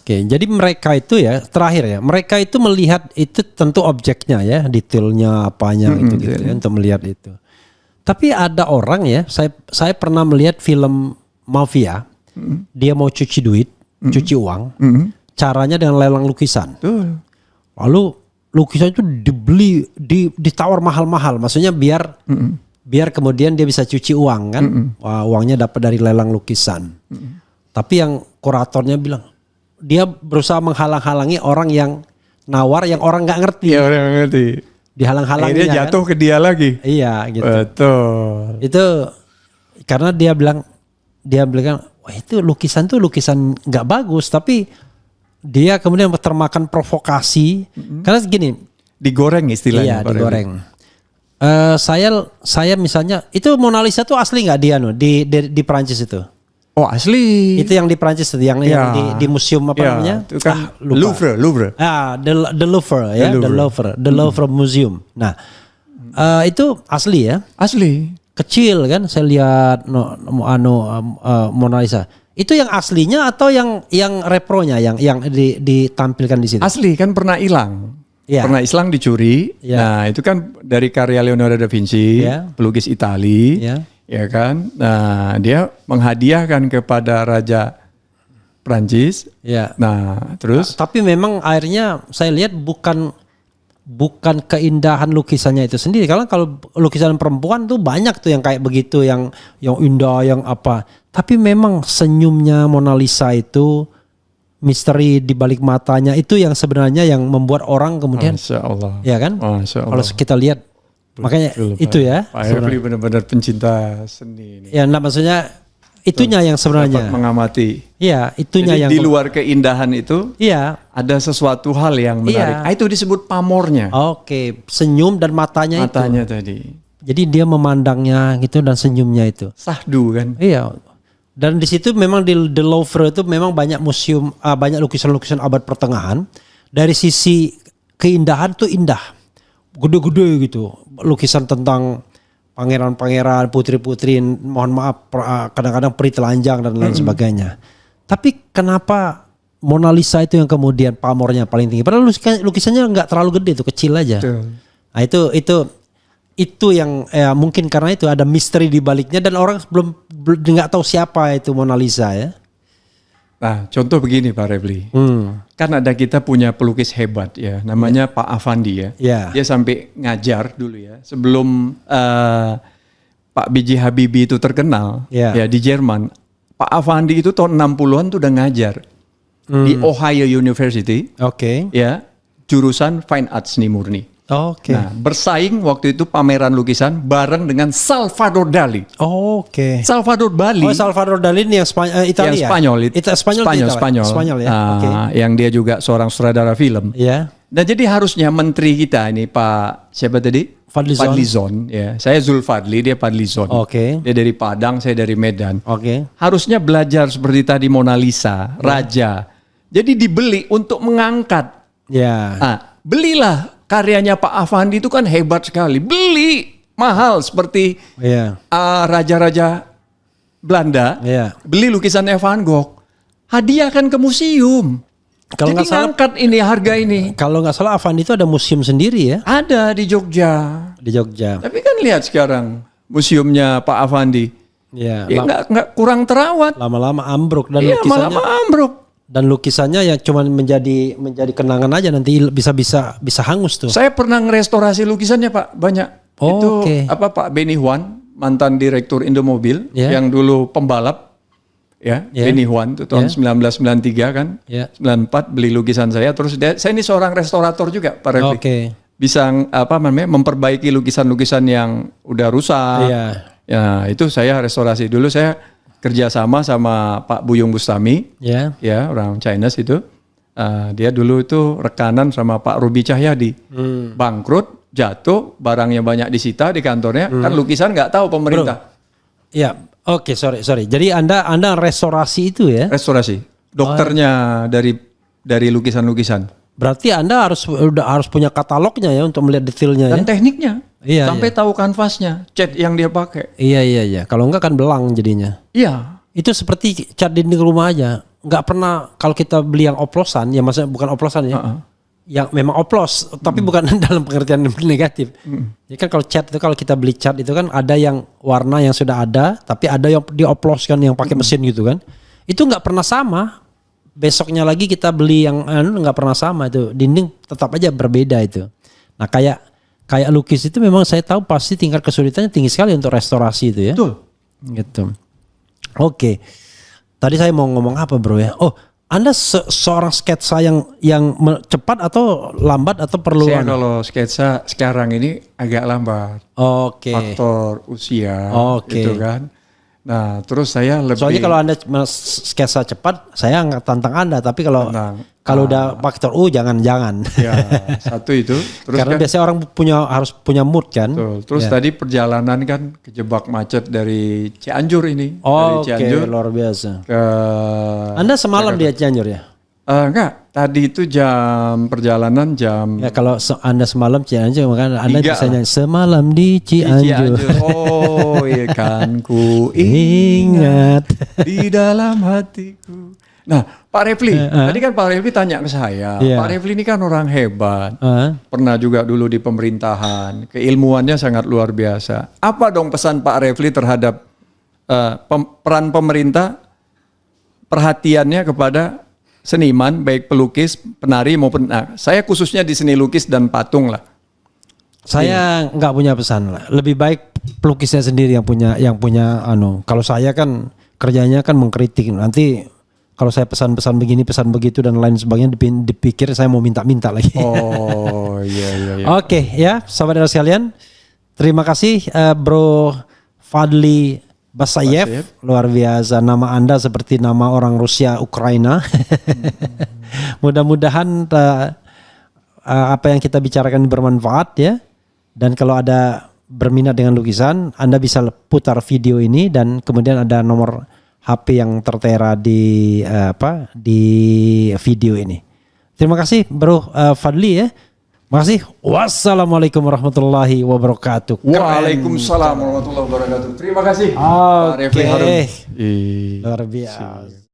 Jadi mereka itu terakhir mereka itu melihat itu tentu objeknya detailnya apanya gitu untuk melihat itu. Tapi ada orang saya pernah melihat film mafia, dia mau cuci duit, cuci uang. Caranya dengan lelang lukisan. Lalu lukisan itu dibeli, ditawar mahal-mahal. Maksudnya biar kemudian dia bisa cuci uang kan. Uangnya dapat dari lelang lukisan. Tapi yang kuratornya bilang, dia berusaha menghalang-halangi orang yang nawar, yang orang nggak ngerti. Orang nggak ngerti. Dihalang-halangi. Dia jatuh ke dia lagi. Iya gitu. Betul. Itu karena dia bilang, wah itu lukisan nggak bagus, tapi dia kemudian termakan provokasi karena gini, digoreng istilahnya. Iya, digoreng. Saya misalnya itu Mona Lisa tuh asli nggak di Prancis itu? Oh asli. Itu yang di Prancis itu yang di museum namanya? Itu kan Louvre. The Louvre Museum. Nah, itu asli ya? Asli. Kecil kan saya lihat Mona Lisa. Itu yang aslinya atau yang repronya yang ditampilkan di situ? Asli kan pernah hilang. Pernah hilang dicuri. Nah, itu kan dari karya Leonardo da Vinci, pelukis Itali. Ya kan? Nah, dia menghadiahkan kepada Raja Prancis. Nah, terus tapi memang akhirnya saya lihat bukan bukan keindahan lukisannya itu sendiri. Karena kalau lukisan perempuan tuh banyak tuh yang kayak begitu, yang indah, yang apa. Tapi memang senyumnya Mona Lisa itu, misteri di balik matanya itu yang sebenarnya yang membuat orang kemudian, Masya Allah. ya kan? Masya Allah. Kalau kita lihat, makanya itu ya. Pak Refli benar-benar pencinta seni ini. Ya, nah maksudnya itunya yang sebenarnya. Dapat mengamati. Iya, itunya Jadi yang di luar keindahan itu, iya. ada sesuatu hal yang menarik. Iya. Itu disebut pamornya. Oke, senyum dan matanya, Matanya itu. tadi. Jadi dia memandangnya gitu dan senyumnya itu. Sahdu kan. Iya. Dan di situ memang di The Louvre itu memang banyak museum, banyak lukisan-lukisan abad pertengahan. Dari sisi keindahan tuh indah. Gede-gede gitu. Lukisan tentang pangeran-pangeran, putri-putri, mohon maaf, kadang-kadang peri telanjang dan lain sebagainya. Tapi kenapa Mona Lisa itu yang kemudian pamornya paling tinggi? Padahal lukisannya nggak terlalu gede, itu kecil aja. Betul. Nah itu yang mungkin karena itu ada misteri di baliknya dan orang belum nggak tahu siapa itu Mona Lisa ya. Nah, contoh begini Pak Refli. Kan ada kita punya pelukis hebat ya, namanya Pak Affandi ya. Yeah. Dia sampai ngajar dulu ya. Sebelum Pak B.J. Habibie itu terkenal ya di Jerman. Pak Affandi itu tahun 60-an tuh udah ngajar di Ohio University. Oke. Ya, jurusan Fine Arts seni murni. Oke. Nah, bersaing waktu itu pameran lukisan bareng dengan Salvador Dali. Oke. Salvador Dali. Oh, Salvador Dali ini yang Italia. Yang Spanyol. Spanyol ya. Oke. Yang dia juga seorang sutradara film. Ya. Nah, jadi harusnya menteri kita ini Pak siapa tadi? Fadlizon. Ya. Saya Zulfadli, dia Fadlizon. Oke. Dia dari Padang, saya dari Medan. Oke. Harusnya belajar seperti tadi Mona Lisa, Raja. Jadi dibeli untuk mengangkat. Ya. Nah, belilah karyanya Pak Affandi itu kan hebat sekali. Beli mahal seperti raja-raja Belanda. Ya. Beli lukisannya Van Gogh. Hadiahkan ke museum. Kalau jadi nggak salah, ngangkat ini harga ini. Kalau nggak salah Affandi itu ada museum sendiri ya? Ada di Jogja. Di Jogja. Tapi kan lihat sekarang museumnya Pak Affandi. Ya. Ya nggak kurang terawat. Lama-lama ambruk dan Iya, lukisannya. lama ambruk. Dan lukisannya yang cuma menjadi kenangan aja, nanti bisa hangus tuh. Saya pernah ngerestorasi lukisannya Pak, banyak. Oh, itu okay. Pak Benny Huan, mantan direktur Indomobil yang dulu pembalap. Ya, Benny Huan itu tahun 1993 kan. 94 beli lukisan saya, terus saya ini seorang restorator juga Pak Refli. Bisa memperbaiki lukisan-lukisan yang udah rusak. Ya, itu saya restorasi. Dulu saya kerjasama sama Pak Buyung Bustami, ya orang Chinese itu, dia dulu itu rekanan sama Pak Ruby Cahyadi, bangkrut, jatuh, barangnya banyak disita di kantornya, kan lukisan nggak tahu pemerintah. Iya, oke, sorry. Jadi anda restorasi itu ya? Restorasi, dokternya dari lukisan-lukisan. Berarti anda harus punya katalognya ya untuk melihat detailnya dan tekniknya. Iya, sampai tahu kanvasnya, cat yang dia pakai. Iya. Kalau enggak kan belang jadinya. Iya. Itu seperti cat dinding rumah aja. Enggak pernah kalau kita beli yang oplosan, ya maksudnya bukan oplosan ya. Yang memang oplos, tapi bukan dalam pengertian negatif. Jadi kan kalau cat itu, kalau kita beli cat itu kan ada yang warna yang sudah ada, tapi ada yang dioploskan yang pakai mesin gitu kan. Itu enggak pernah sama. Besoknya lagi kita beli yang enggak pernah sama itu. Dinding tetap aja berbeda itu. Nah, kayak lukis itu memang saya tahu pasti tingkat kesulitannya tinggi sekali untuk restorasi itu ya. Betul. Gitu. Oke. Tadi saya mau ngomong apa bro ya? Oh, Anda seorang sketsa yang cepat atau lambat atau perlu? Saya kalau sketsa sekarang ini agak lambat. Oke. Faktor usia gitu kan. Nah, terus saya lebih. Soalnya kalau Anda sketsa cepat, saya nggak tantang Anda. Tapi kalau udah faktor jangan. Ya, satu itu. Terus karena biasanya orang harus punya mood kan. Betul. Terus tadi perjalanan kan kejebak macet dari Cianjur ini. Oke, luar biasa. Anda semalam di Cianjur ya? Enggak, tadi itu perjalanan jam. Ya kalau Anda semalam Cianjur, maka Anda bisa nyanyi semalam di Cianjur. Oh iya kan, ku ingat di dalam hatiku. Nah, Pak Refli, tadi kan Pak Refli tanya ke saya. Pak Refli ini kan orang hebat, pernah juga dulu di pemerintahan, keilmuannya sangat luar biasa. Apa dong pesan Pak Refli terhadap peran pemerintah, perhatiannya kepada seniman, baik pelukis, penari maupun saya khususnya di seni lukis dan patung lah. Saya nggak punya pesan lah. Lebih baik pelukisnya sendiri yang punya Kalau saya kan kerjanya kan mengkritik. Nanti kalau saya pesan-pesan begini, pesan begitu dan lain sebagainya dipikir saya mau minta-minta lagi. Oh iya. Oke ya, sahabat sekalian. Terima kasih Bro Fadli Basayev. Luar biasa, nama Anda seperti nama orang Rusia Ukraina. Mudah-mudahan apa yang kita bicarakan bermanfaat ya. Dan kalau ada berminat dengan lukisan, Anda bisa putar video ini dan kemudian ada nomor HP yang tertera di di video ini. Terima kasih Bro Fadli ya. Makasih. Wassalamualaikum warahmatullahi wabarakatuh. Waalaikumsalam warahmatullahi wabarakatuh. Terima kasih. Oke. Luar biasa.